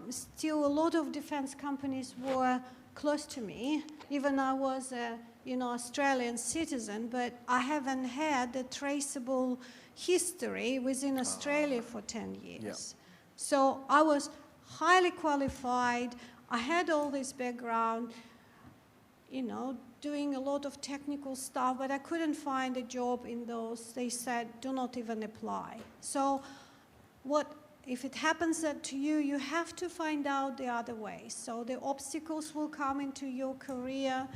Speaker 2: still a lot of defense companies were close to me. Even I was a Australian citizen, but I haven't had a traceable history within Australia for 10 years.
Speaker 3: Yeah.
Speaker 2: So I was highly qualified. I had all this background, doing a lot of technical stuff, but I couldn't find a job in those. They said, do not even apply. So if it happens that to you, you have to find out the other way. So the obstacles will come into your career.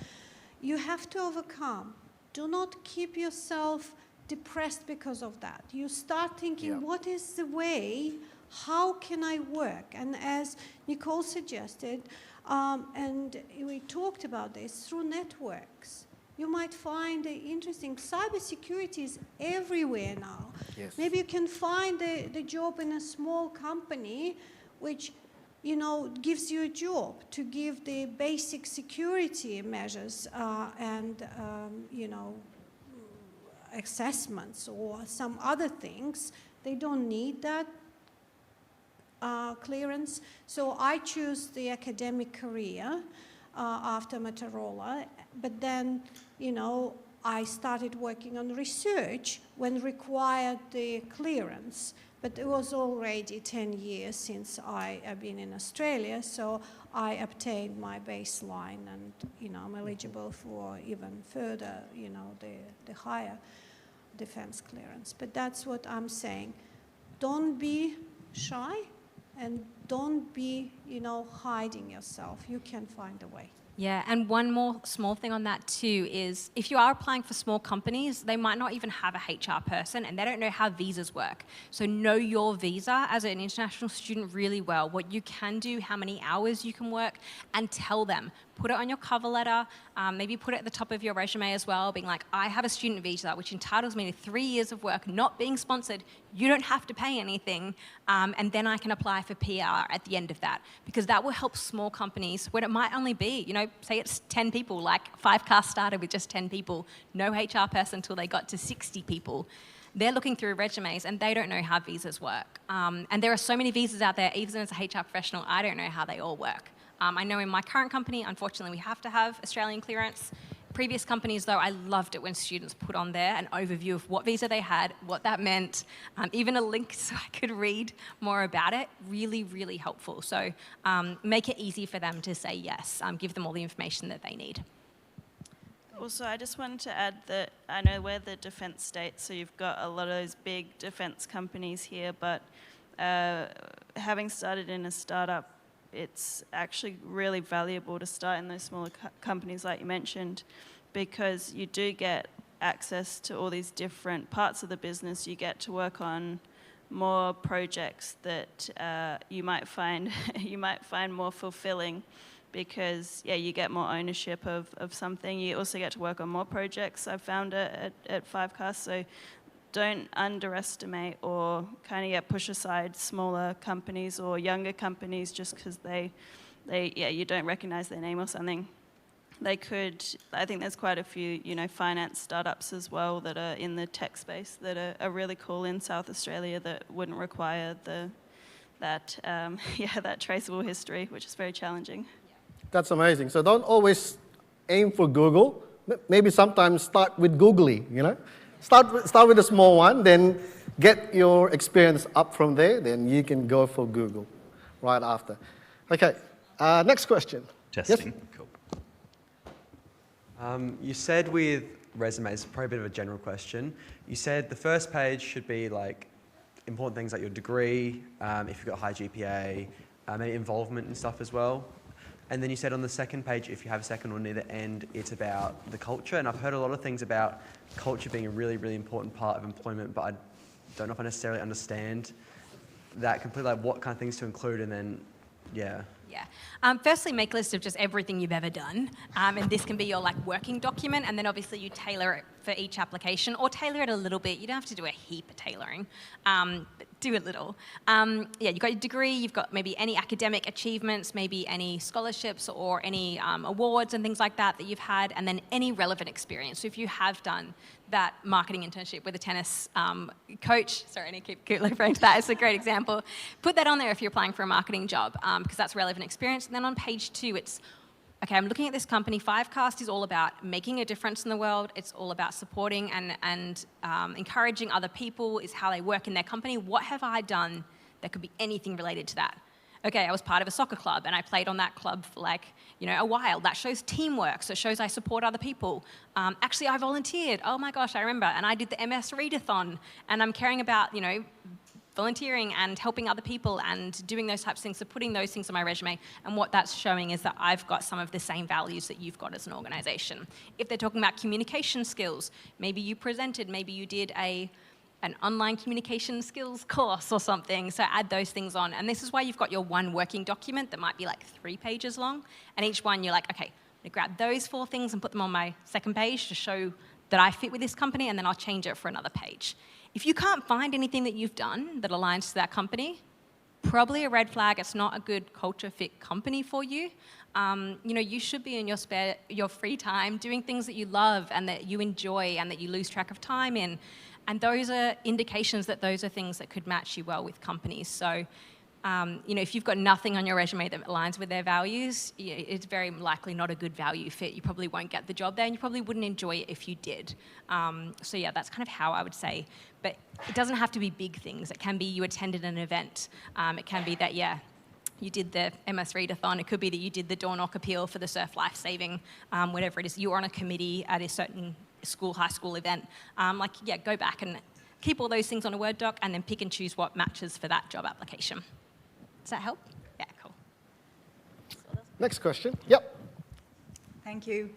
Speaker 2: You have to overcome. Do not keep yourself depressed because of that. You start thinking, what is the way? How can I work? And as Nicole suggested, and we talked about this, through networks. You might find interesting. Cybersecurity is everywhere now.
Speaker 3: Yes.
Speaker 2: Maybe you can find the job in a small company which, gives you a job to give the basic security measures and, assessments or some other things. They don't need that clearance. So I choose the academic career after Motorola, but then, I started working on research when required the clearance. But it was already 10 years since I have been in Australia, so I obtained my baseline, and I'm eligible for even further, the higher defense clearance. But that's what I'm saying. Don't be shy. And don't be, hiding yourself. You can find a way.
Speaker 4: Yeah, and one more small thing on that too is if you are applying for small companies, they might not even have a HR person and they don't know how visas work. So know your visa as an international student really well, what you can do, how many hours you can work, and tell them. Put it on your cover letter, maybe put it at the top of your resume as well, being like, I have a student visa, which entitles me to 3 years of work, not being sponsored. You don't have to pay anything, and then I can apply for PR at the end of that, because that will help small companies when it might only be, say it's 10 people, like Fivecast started with just 10 people, no HR person until they got to 60 people. They're looking through resumes and they don't know how visas work. And there are so many visas out there, even as a HR professional, I don't know how they all work. I know in my current company, unfortunately, we have to have Australian clearance. Previous companies, though, I loved it when students put on there an overview of what visa they had, what that meant, even a link so I could read more about it. Really, really helpful. So make it easy for them to say yes. Give them all the information that they need.
Speaker 5: Also, I just wanted to add that I know we're the defense state, so you've got a lot of those big defense companies here, but having started in a startup, it's actually really valuable to start in those smaller companies like you mentioned, because you do get access to all these different parts of the business. You get to work on more projects that you might find more fulfilling, because you get more ownership of something. You also get to work on more projects, I've found at Fivecast. So don't underestimate or kind of push aside smaller companies or younger companies just because you don't recognize their name or something. They could, I think there's quite a few, finance startups as well that are in the tech space that are really cool in South Australia that wouldn't require that traceable history, which is very challenging.
Speaker 3: That's amazing. So don't always aim for Google. Maybe sometimes start with Googly, Start with a small one, then get your experience up from there, then you can go for Google right after. Okay, next question.
Speaker 1: Testing.
Speaker 3: Yes?
Speaker 1: Cool.
Speaker 9: You said with resumes, probably a bit of a general question, you said the first page should be like important things like your degree, if you've got a high GPA, maybe involvement and stuff as well. And then you said on the second page, if you have a second or near the end, it's about the culture. And I've heard a lot of things about culture being a really, really important part of employment, but I don't know if I necessarily understand that completely, like what kind of things to include, and then, yeah.
Speaker 4: Yeah. Firstly, make a list of just everything you've ever done. And this can be your working document, and then obviously you tailor it for each application, or tailor it a little bit. You don't have to do a heap of tailoring, but do a little. You've got your degree, you've got maybe any academic achievements, maybe any scholarships or any awards and things like that you've had, and then any relevant experience. So if you have done that marketing internship with a tennis coach, sorry, I need to keep referring to that, it's a great example. Put that on there if you're applying for a marketing job, because that's relevant experience. And then on page 2, it's, okay, I'm looking at this company. Fivecast is all about making a difference in the world. It's all about supporting and encouraging other people, is how they work in their company. What have I done that could be anything related to that? Okay, I was part of a soccer club and I played on that club for a while. That shows teamwork, so it shows I support other people. Actually, I volunteered. Oh my gosh, I remember. And I did the MS Readathon, and I'm caring about, volunteering and helping other people and doing those types of things. So putting those things on my resume, and what that's showing is that I've got some of the same values that you've got as an organization. If they're talking about communication skills, maybe you presented, maybe you did an online communication skills course or something, so add those things on. And this is why you've got your one working document that might be 3 pages long, and each one you're okay, I'm gonna grab those 4 things and put them on my second page to show that I fit with this company, and then I'll change it for another page. If you can't find anything that you've done that aligns to that company, probably a red flag. It's not a good culture fit company for you. You should be in your free time doing things that you love and that you enjoy and that you lose track of time in. And those are indications that those are things that could match you well with companies. So, if you've got nothing on your resume that aligns with their values, it's very likely not a good value fit. You probably won't get the job there, and you probably wouldn't enjoy it if you did. That's kind of how I would say. But it doesn't have to be big things. It can be you attended an event. It can be that, you did the MS Readathon. It could be that you did the door knock appeal for the surf life saving, whatever it is. You were on a committee at a certain high school event. Go back and keep all those things on a Word doc and then pick and choose what matches for that job application. Does that help? Yeah, cool.
Speaker 3: Next question. Yep.
Speaker 10: Thank you.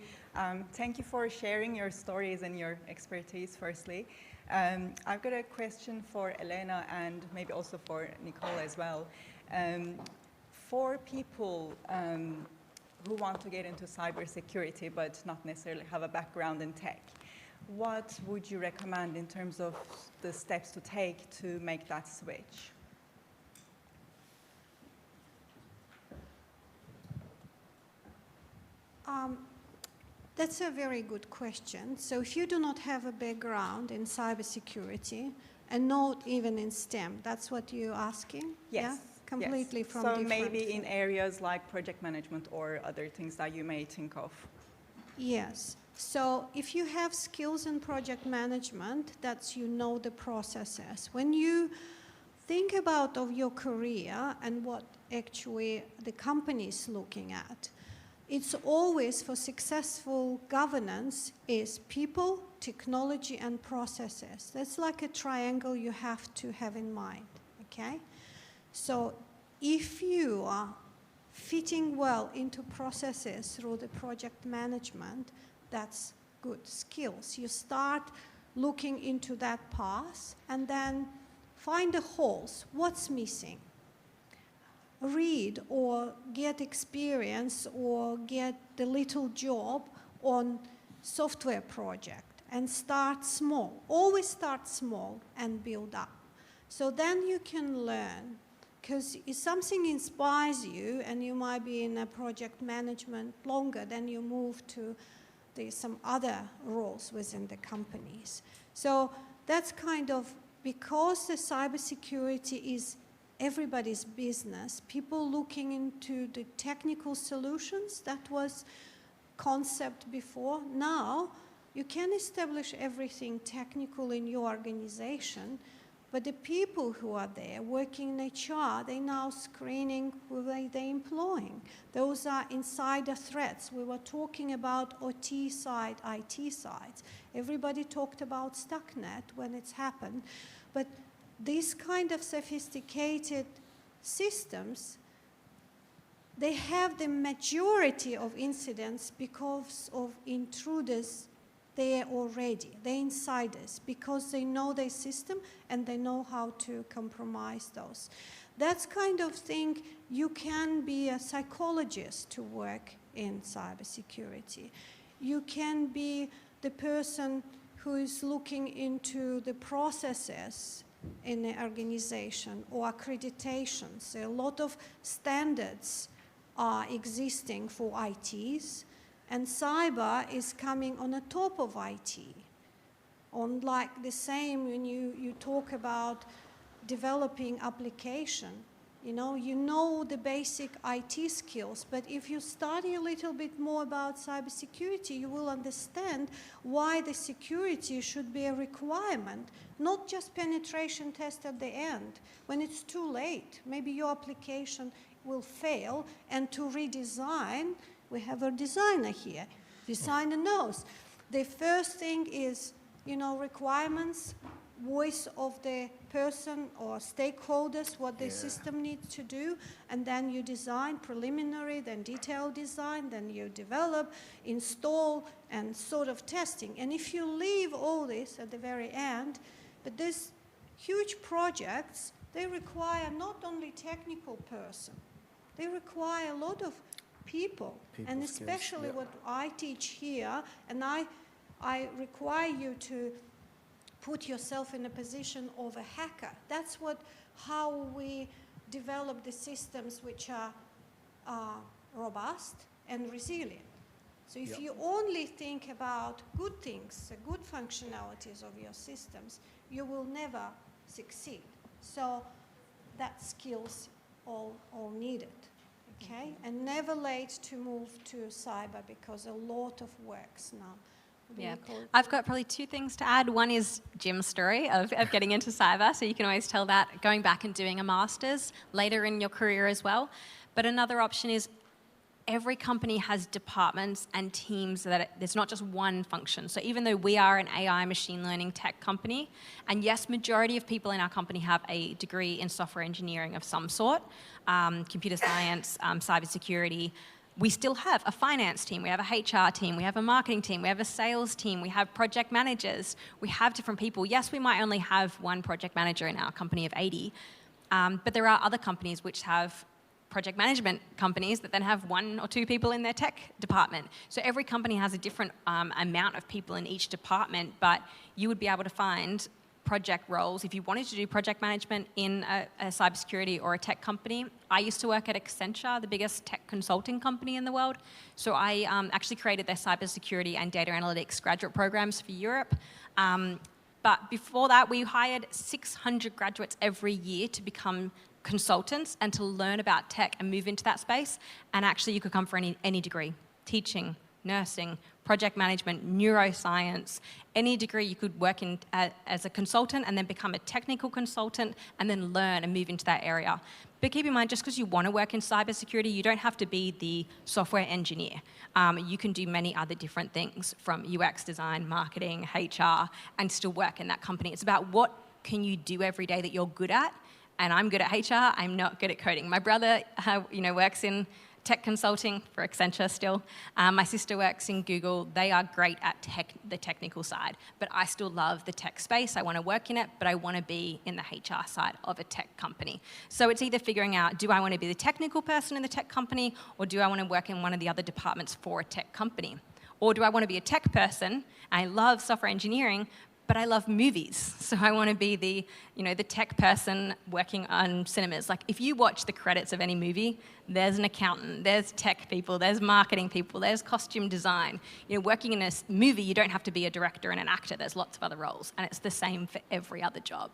Speaker 10: Thank you for sharing your stories and your expertise, firstly. I've got a question for Elena and maybe also for Nicole as well. For people who want to get into cybersecurity but not necessarily have a background in tech, what would you recommend in terms of the steps to take to make that switch?
Speaker 2: That's a very good question. So if you do not have a background in cybersecurity and not even in STEM, that's what you're asking?
Speaker 10: Yes.
Speaker 2: Yeah? Completely
Speaker 10: yes.
Speaker 2: from
Speaker 10: so
Speaker 2: different...
Speaker 10: maybe in areas like project management or other things that you may think of.
Speaker 2: Yes. So if you have skills in project management, that's you know the processes. When you think about of your career and what actually the company is looking at, it's always for successful governance is people, technology, and processes. That's like a triangle you have to have in mind, okay? So if you are fitting well into processes through the project management, that's good skills. You start looking into that path and then find the holes. What's missing? Read or get experience or get the little job on software project and start small. Always start small and build up. So then you can learn, because if something inspires you and you might be in a project management longer, then you move to some other roles within the companies. So that's kind of, because the cybersecurity is everybody's business, people looking into the technical solutions, that was concept before. Now, you can establish everything technical in your organization, but the people who are there working in HR, they're now screening who they're employing. Those are insider threats. We were talking about OT side, IT sides. Everybody talked about Stuxnet when it's happened. But these kind of sophisticated systems, they have the majority of incidents because of intruders there already. They're insiders because they know their system and they know how to compromise those. That's kind of thing, you can be a psychologist to work in cybersecurity. You can be the person who is looking into the processes in an organization or accreditations. A lot of standards are existing for ITs, and cyber is coming on the top of IT. On like the same when you talk about developing application, you know the basic IT skills, but if you study a little bit more about cybersecurity, you will understand why the security should be a requirement, not just penetration test at the end. When it's too late, maybe your application will fail, and to redesign, we have a designer here. Designer knows. The first thing is, requirements, voice of the person or stakeholders, what the system needs to do, and then you design preliminary, then detailed design, then you develop, install, and sort of testing. And if you leave all this at the very end, but these huge projects, they require not only technical person, they require a lot of people and especially what I teach here, and I require you to put yourself in a position of a hacker. That's how we develop the systems which are robust and resilient. So if you only think about good things, the good functionalities of your systems, you will never succeed. So that skills all needed. Okay, and never late to move to cyber because a lot of works now.
Speaker 4: Yeah, I've got probably two things to add. One is Jim's story of getting into cyber, so you can always tell that going back and doing a master's later in your career as well. But another option is every company has departments and teams that there's not just one function. So even though we are an AI machine learning tech company, and yes, majority of people in our company have a degree in software engineering of some sort, computer science, cybersecurity, we still have a finance team, we have a HR team, we have a marketing team, we have a sales team, we have project managers, we have different people. Yes, we might only have one project manager in our company of 80, but there are other companies which have project management companies that then have one or two people in their tech department. So every company has a different amount of people in each department, but you would be able to find project roles if you wanted to do project management in a cybersecurity or a tech company. I used to work at Accenture, the biggest tech consulting company in the world. So I actually created their cybersecurity and data analytics graduate programs for Europe. But before that, we hired 600 graduates every year to become consultants and to learn about tech and move into that space. And actually you could come for any degree, teaching, nursing, project management, neuroscience, any degree you could work in as a consultant and then become a technical consultant and then learn and move into that area. But keep in mind, just because you want to work in cybersecurity, you don't have to be the software engineer. You can do many other different things from UX design, marketing, HR, and still work in that company. It's about what can you do every day that you're good at. And I'm good at HR, I'm not good at coding. My brother works in tech consulting for Accenture still. My sister works in Google. They are great at the technical side, but I still love the tech space. I want to work in it, but I want to be in the HR side of a tech company. So it's either figuring out, do I want to be the technical person in the tech company, or do I want to work in one of the other departments for a tech company? Or do I want to be a tech person? I love software engineering, but I love movies, so I want to be the tech person working on cinemas. Like, if you watch the credits of any movie, there's an accountant, there's tech people, there's marketing people, there's costume design. Working in a movie, you don't have to be a director and an actor. There's lots of other roles, and it's the same for every other job.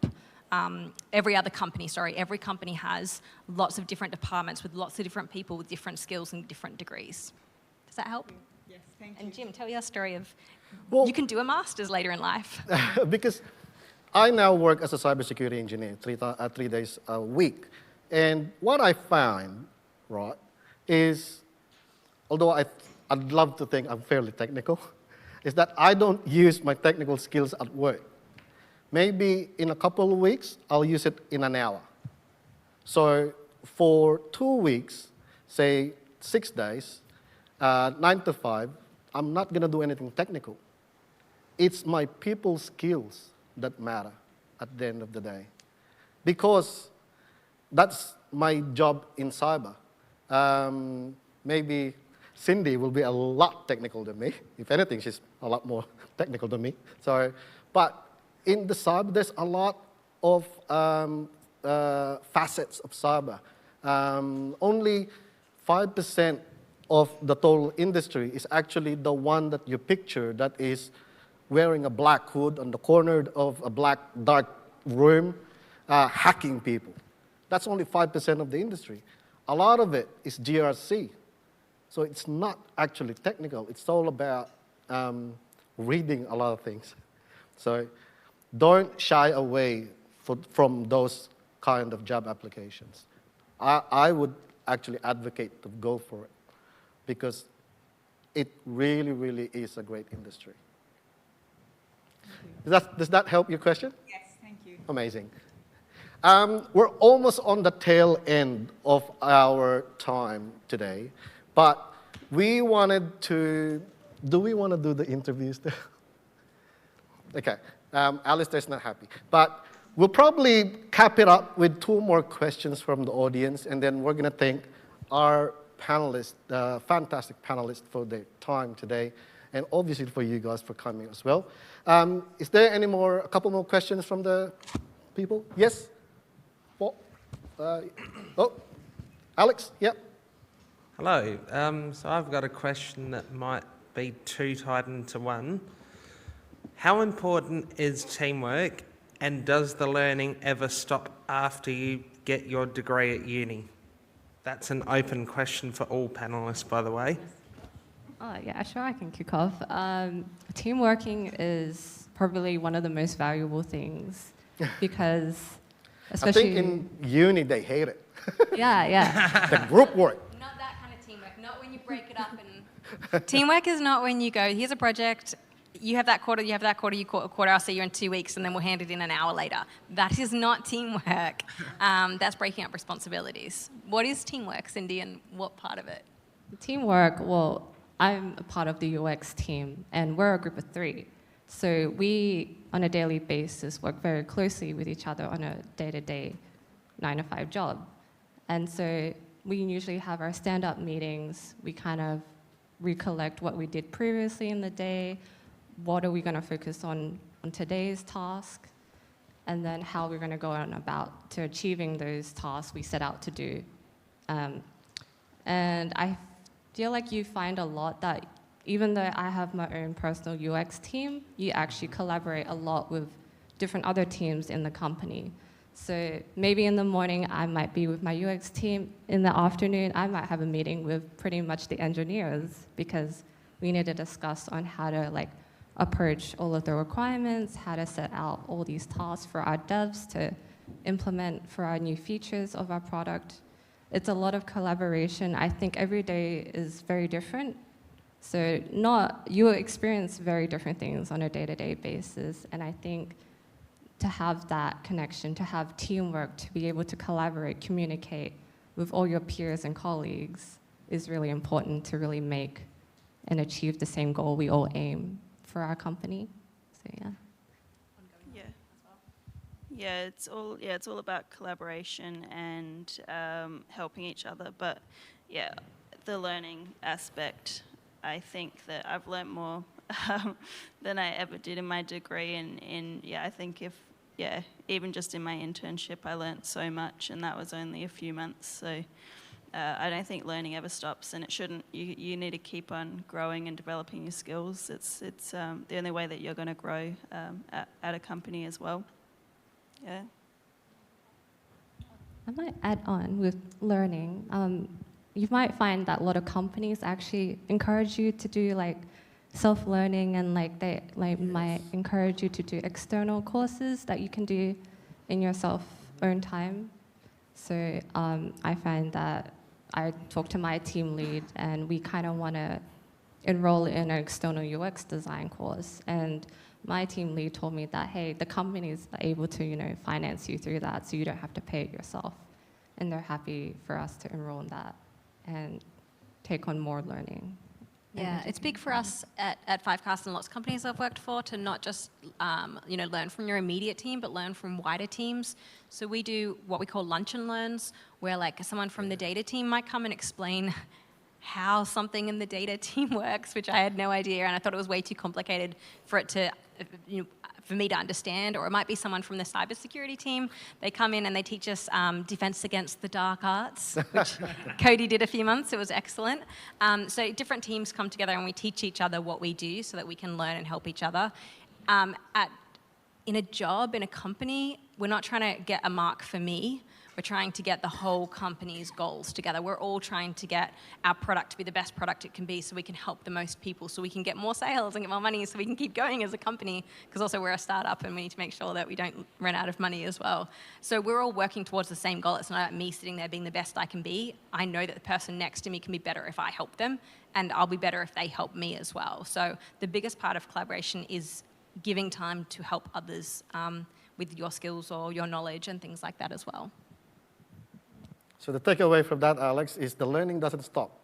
Speaker 4: Every other company, every company has lots of different departments with lots of different people with different skills and different degrees. Does that help?
Speaker 10: Yes, thank you.
Speaker 4: And Jim, tell your story of,
Speaker 3: Well,
Speaker 4: you can do a master's later in life.
Speaker 3: because I now work as a cybersecurity engineer 3 days a week. And what I find, right, is, although I'd love to think I'm fairly technical, is that I don't use my technical skills at work. Maybe in a couple of weeks, I'll use it in an hour. So for 2 weeks, say 6 days, 9 to 5, I'm not going to do anything technical. It's my people skills that matter at the end of the day. Because that's my job in cyber. Maybe Cindy will be a lot technical than me. If anything, she's a lot more technical than me. So, but in the cyber, there's a lot of facets of cyber. Only 5% of the total industry is actually the one that you picture that is wearing a black hood on the corner of a black dark room, hacking people. That's only 5% of the industry. A lot of it is GRC. So it's not actually technical. It's all about reading a lot of things. So don't shy away from those kind of job applications. I would actually advocate to go for it, because it really, really is a great industry. Does that help your question?
Speaker 10: Yes, thank you.
Speaker 3: Amazing. We're almost on the tail end of our time today, but we wanted to, do we want to do the interviews still? Okay, Alistair's not happy, but we'll probably cap it up with 2 more questions from the audience, and then we're going to thank our panelists, fantastic panelists, for their time today, and obviously for you guys for coming as well. Is there a couple more questions from the people? Yes? Alex, yep.
Speaker 11: Hello. So I've got a question that might be 2 tied into one. How important is teamwork, and does the learning ever stop after you get your degree at uni? That's an open question for all panelists, by the way.
Speaker 6: Oh, yeah, sure, I can kick off. Teamworking is probably one of the most valuable things, because especially...
Speaker 3: I think in uni they hate it.
Speaker 6: Yeah.
Speaker 3: The group work.
Speaker 4: Not that kind of teamwork, not when you break it up and... Teamwork is not when you go, here's a project, you have that quarter, you have that quarter, you quarter, I'll see you in 2 weeks, and then we'll hand it in an hour later. That is not teamwork. That's breaking up responsibilities. What is teamwork, Cindy, and what part of it?
Speaker 6: Teamwork, well, I'm a part of the UX team, and we're a group of 3. So we, on a daily basis, work very closely with each other on a day-to-day 9-to-5 job. And so we usually have our stand-up meetings. We kind of recollect what we did previously in the day, what are we going to focus on today's task, and then how we're going to go on about to achieving those tasks we set out to do. And I feel like you find a lot that even though I have my own personal UX team, you actually collaborate a lot with different other teams in the company. So maybe in the morning, I might be with my UX team. In the afternoon, I might have a meeting with pretty much the engineers, because we need to discuss on how to like approach all of the requirements, how to set out all these tasks for our devs to implement for our new features of our product. It's a lot of collaboration. I think every day is very different. So you experience very different things on a day-to-day basis. And I think to have that connection, to have teamwork, to be able to collaborate, communicate with all your peers and colleagues is really important to really make and achieve the same goal we all aim for our company. So yeah.
Speaker 5: Yeah, it's all about collaboration and helping each other. But yeah, the learning aspect, I think that I've learnt more than I ever did in my degree. And I think even just in my internship, I learnt so much, and that was only a few months. So I don't think learning ever stops, and it shouldn't. You need to keep on growing and developing your skills. It's the only way that you're going to grow at a company as well. Yeah.
Speaker 6: I might add on with learning. You might find that a lot of companies actually encourage you to do like self-learning, and like they might encourage you to do external courses that you can do in your own time. So I find that I talk to my team lead, and we kind of want to enroll in an external UX design course. And my team lead told me that, hey, the company is able to, finance you through that, so you don't have to pay it yourself. And they're happy for us to enroll in that and take on more learning.
Speaker 4: Yeah, it's big for us at Fivecast and lots of companies I've worked for to not just learn from your immediate team, but learn from wider teams. So we do what we call lunch and learns, where like someone from the data team might come and explain how something in the data team works, which I had no idea, and I thought it was way too complicated for it to, for me to understand. Or it might be someone from the cybersecurity team. They come in and they teach us defense against the dark arts, which Cody did a few months. It was excellent. So different teams come together and we teach each other what we do so that we can learn and help each other. In a job, in a company, we're not trying to get a mark for me. We're trying to get the whole company's goals together. We're all trying to get our product to be the best product it can be, so we can help the most people, so we can get more sales and get more money, so we can keep going as a company, because also we're a startup and we need to make sure that we don't run out of money as well. So we're all working towards the same goal. It's not about me sitting there being the best I can be. I know that the person next to me can be better if I help them, and I'll be better if they help me as well. So the biggest part of collaboration is giving time to help others with your skills or your knowledge and things like that as well.
Speaker 3: So the takeaway from that, Alex, is the learning doesn't stop.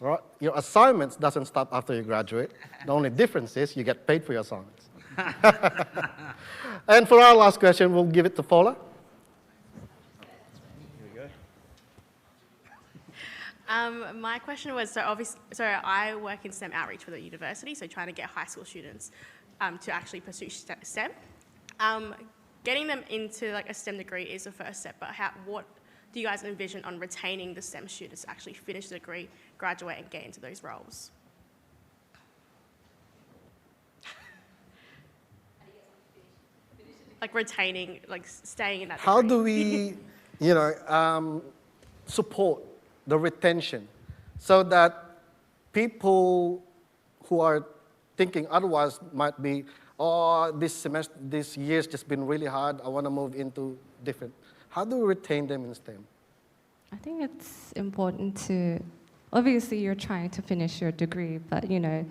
Speaker 3: Right? Your assignments doesn't stop after you graduate. The only difference is you get paid for your assignments. And for our last question, we'll give it to Paula.
Speaker 12: Here we go. My question was, so I work in STEM outreach for the university, so trying to get high school students to actually pursue STEM. Getting them into like a STEM degree is the first step, but what do you guys envision on retaining the STEM students to actually finish the degree, graduate, and get into those roles? Like retaining, like staying in that degree.
Speaker 3: How do we, support the retention so that people who are thinking otherwise might be, oh, this year's just been really hard, I want to move into different. How do we retain them in STEM?
Speaker 6: I think it's important to, obviously you're trying to finish your degree, but the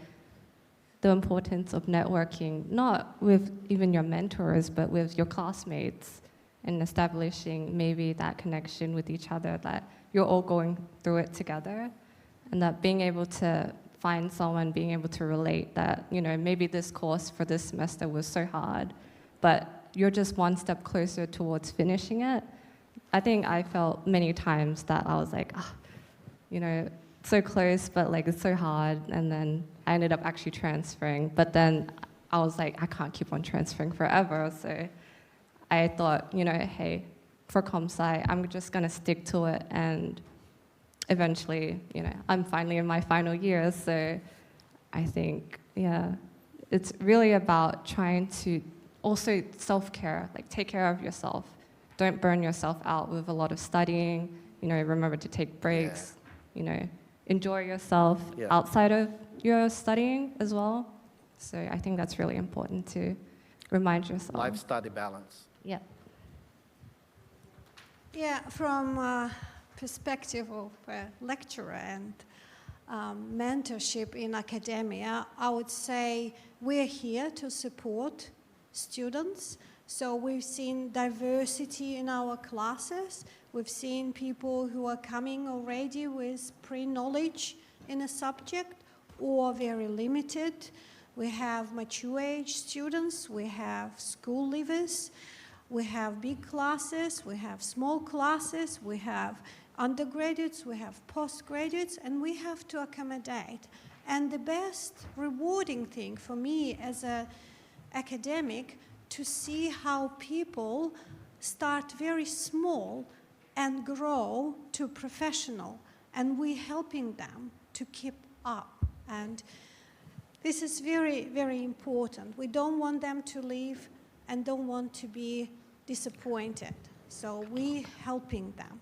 Speaker 6: importance of networking, not with even your mentors, but with your classmates, and establishing maybe that connection with each other, that you're all going through it together, and that being able to find someone, being able to relate that, maybe this course for this semester was so hard, but you're just one step closer towards finishing it. I think I felt many times that I was like, so close, but like it's so hard. And then I ended up actually transferring. But then I was like, I can't keep on transferring forever. So I thought, hey, for ComSci, I'm just going to stick to it. And eventually, I'm finally in my final year. So I think, it's really about trying to also self-care, like take care of yourself. Don't burn yourself out with a lot of studying. Remember to take breaks. Enjoy yourself outside of you're studying as well. So I think that's really important to remind yourself.
Speaker 3: Life-study balance.
Speaker 6: Yeah.
Speaker 2: Yeah, from perspective of a lecturer and mentorship in academia, I would say we're here to support students. So we've seen diversity in our classes. We've seen people who are coming already with pre-knowledge in a subject or very limited. We have mature age students, we have school leavers, we have big classes, we have small classes, we have undergraduates, we have postgraduates, and we have to accommodate. And the best rewarding thing for me as an academic to see how people start very small and grow to professional, and we're helping them to keep up. And this is very, very important. We don't want them to leave and don't want to be disappointed. So we're helping them.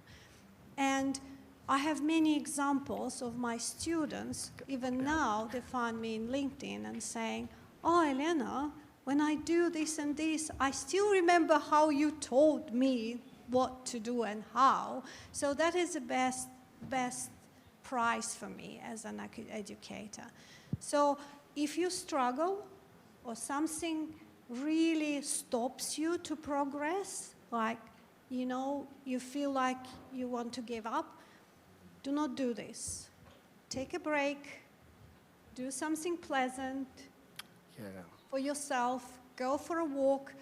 Speaker 2: And I have many examples of my students, even now, they find me in LinkedIn and saying, oh, Elena, when I do this and this, I still remember how you told me what to do and how. So that is the best prize for me as an educator. So if you struggle or something really stops you to progress, like, you know, you feel like you want to give up, do not do this. Take a break, do something pleasant for yourself, go for a walk,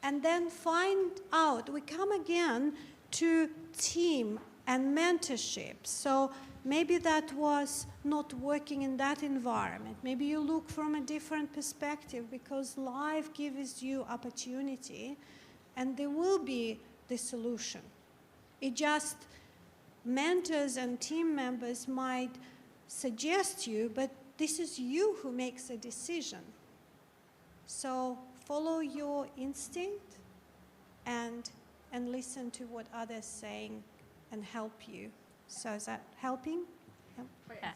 Speaker 2: and then find out. We come again to team and mentorship. So maybe that was not working in that environment. Maybe you look from a different perspective because life gives you opportunity and there will be the solution. It just, mentors and team members might suggest you, but this is you who makes a decision. So follow your instinct and listen to what others are saying and help you. So is that helping?
Speaker 4: Yeah.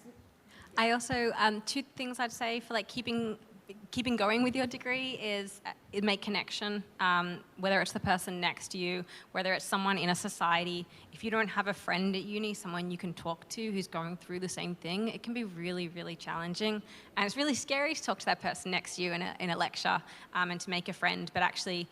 Speaker 4: I also, two things I'd say for like keeping going with your degree is make connection, whether it's the person next to you, whether it's someone in a society. If you don't have a friend at uni, someone you can talk to who's going through the same thing, it can be really, really challenging. And it's really scary to talk to that person next to you in a lecture and to make a friend, but actually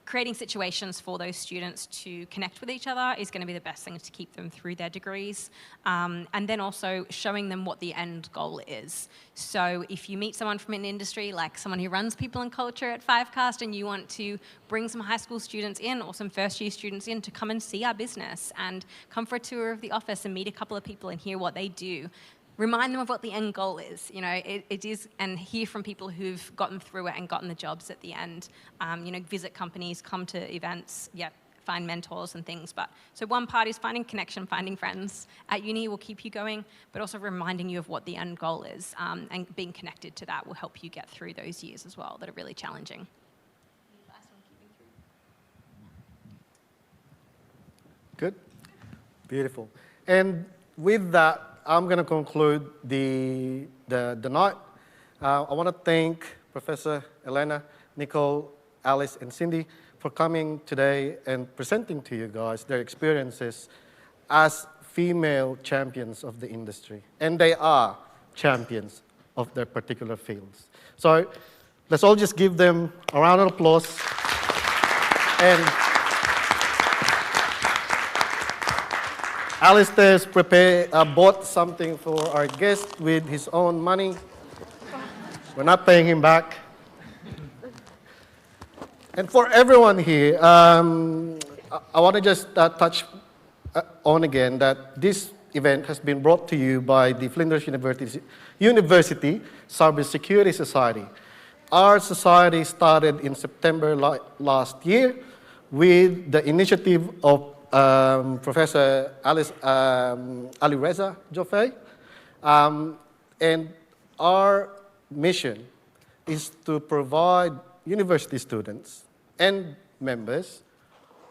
Speaker 4: creating situations for those students to connect with each other is going to be the best thing to keep them through their degrees. And then also showing them what the end goal is. So if you meet someone from an industry, like someone who runs people and culture at Fivecast, and you want to bring some high school students in or some first year students in to come and see our business and come for a tour of the office and meet a couple of people and hear what they do, remind them of what the end goal is, you know, it is, and hear from people who've gotten through it and gotten the jobs at the end. You know, visit companies, come to events, find mentors and things. But so one part is finding connection, finding friends at uni will keep you going, but also reminding you of what the end goal is, and being connected to that will help you get through those years as well that are really challenging.
Speaker 3: Good, beautiful. And with that, I'm going to conclude the night. I want to thank Professor Elena, Nicole, Alice, and Cindy for coming today and presenting to you guys their experiences as female champions of the industry. And they are champions of their particular fields. So let's all just give them a round of applause. And Alistair's bought something for our guest with his own money. We're not paying him back. And for everyone here, I want to just touch on again that this event has been brought to you by the Flinders University Cybersecurity Society. Our society started in September last year with the initiative of Professor Alireza Joffé. And our mission is to provide university students and members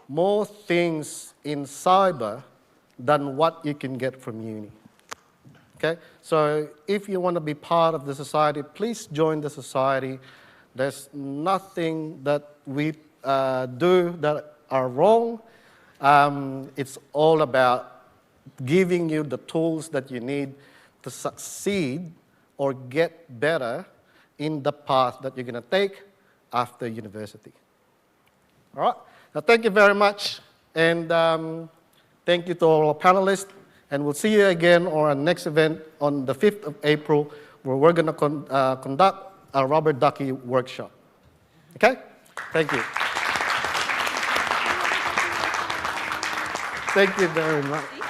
Speaker 3: more things in cyber than what you can get from uni. Okay? So if you want to be part of the society, please join the society. There's nothing that we do that are wrong. It's all about giving you the tools that you need to succeed or get better in the path that you're going to take after university. All right? Now, thank you very much. And thank you to all our panelists. And we'll see you again on our next event on the 5th of April, where we're going to conduct a rubber ducky workshop. Okay? Thank you. Thank you very much.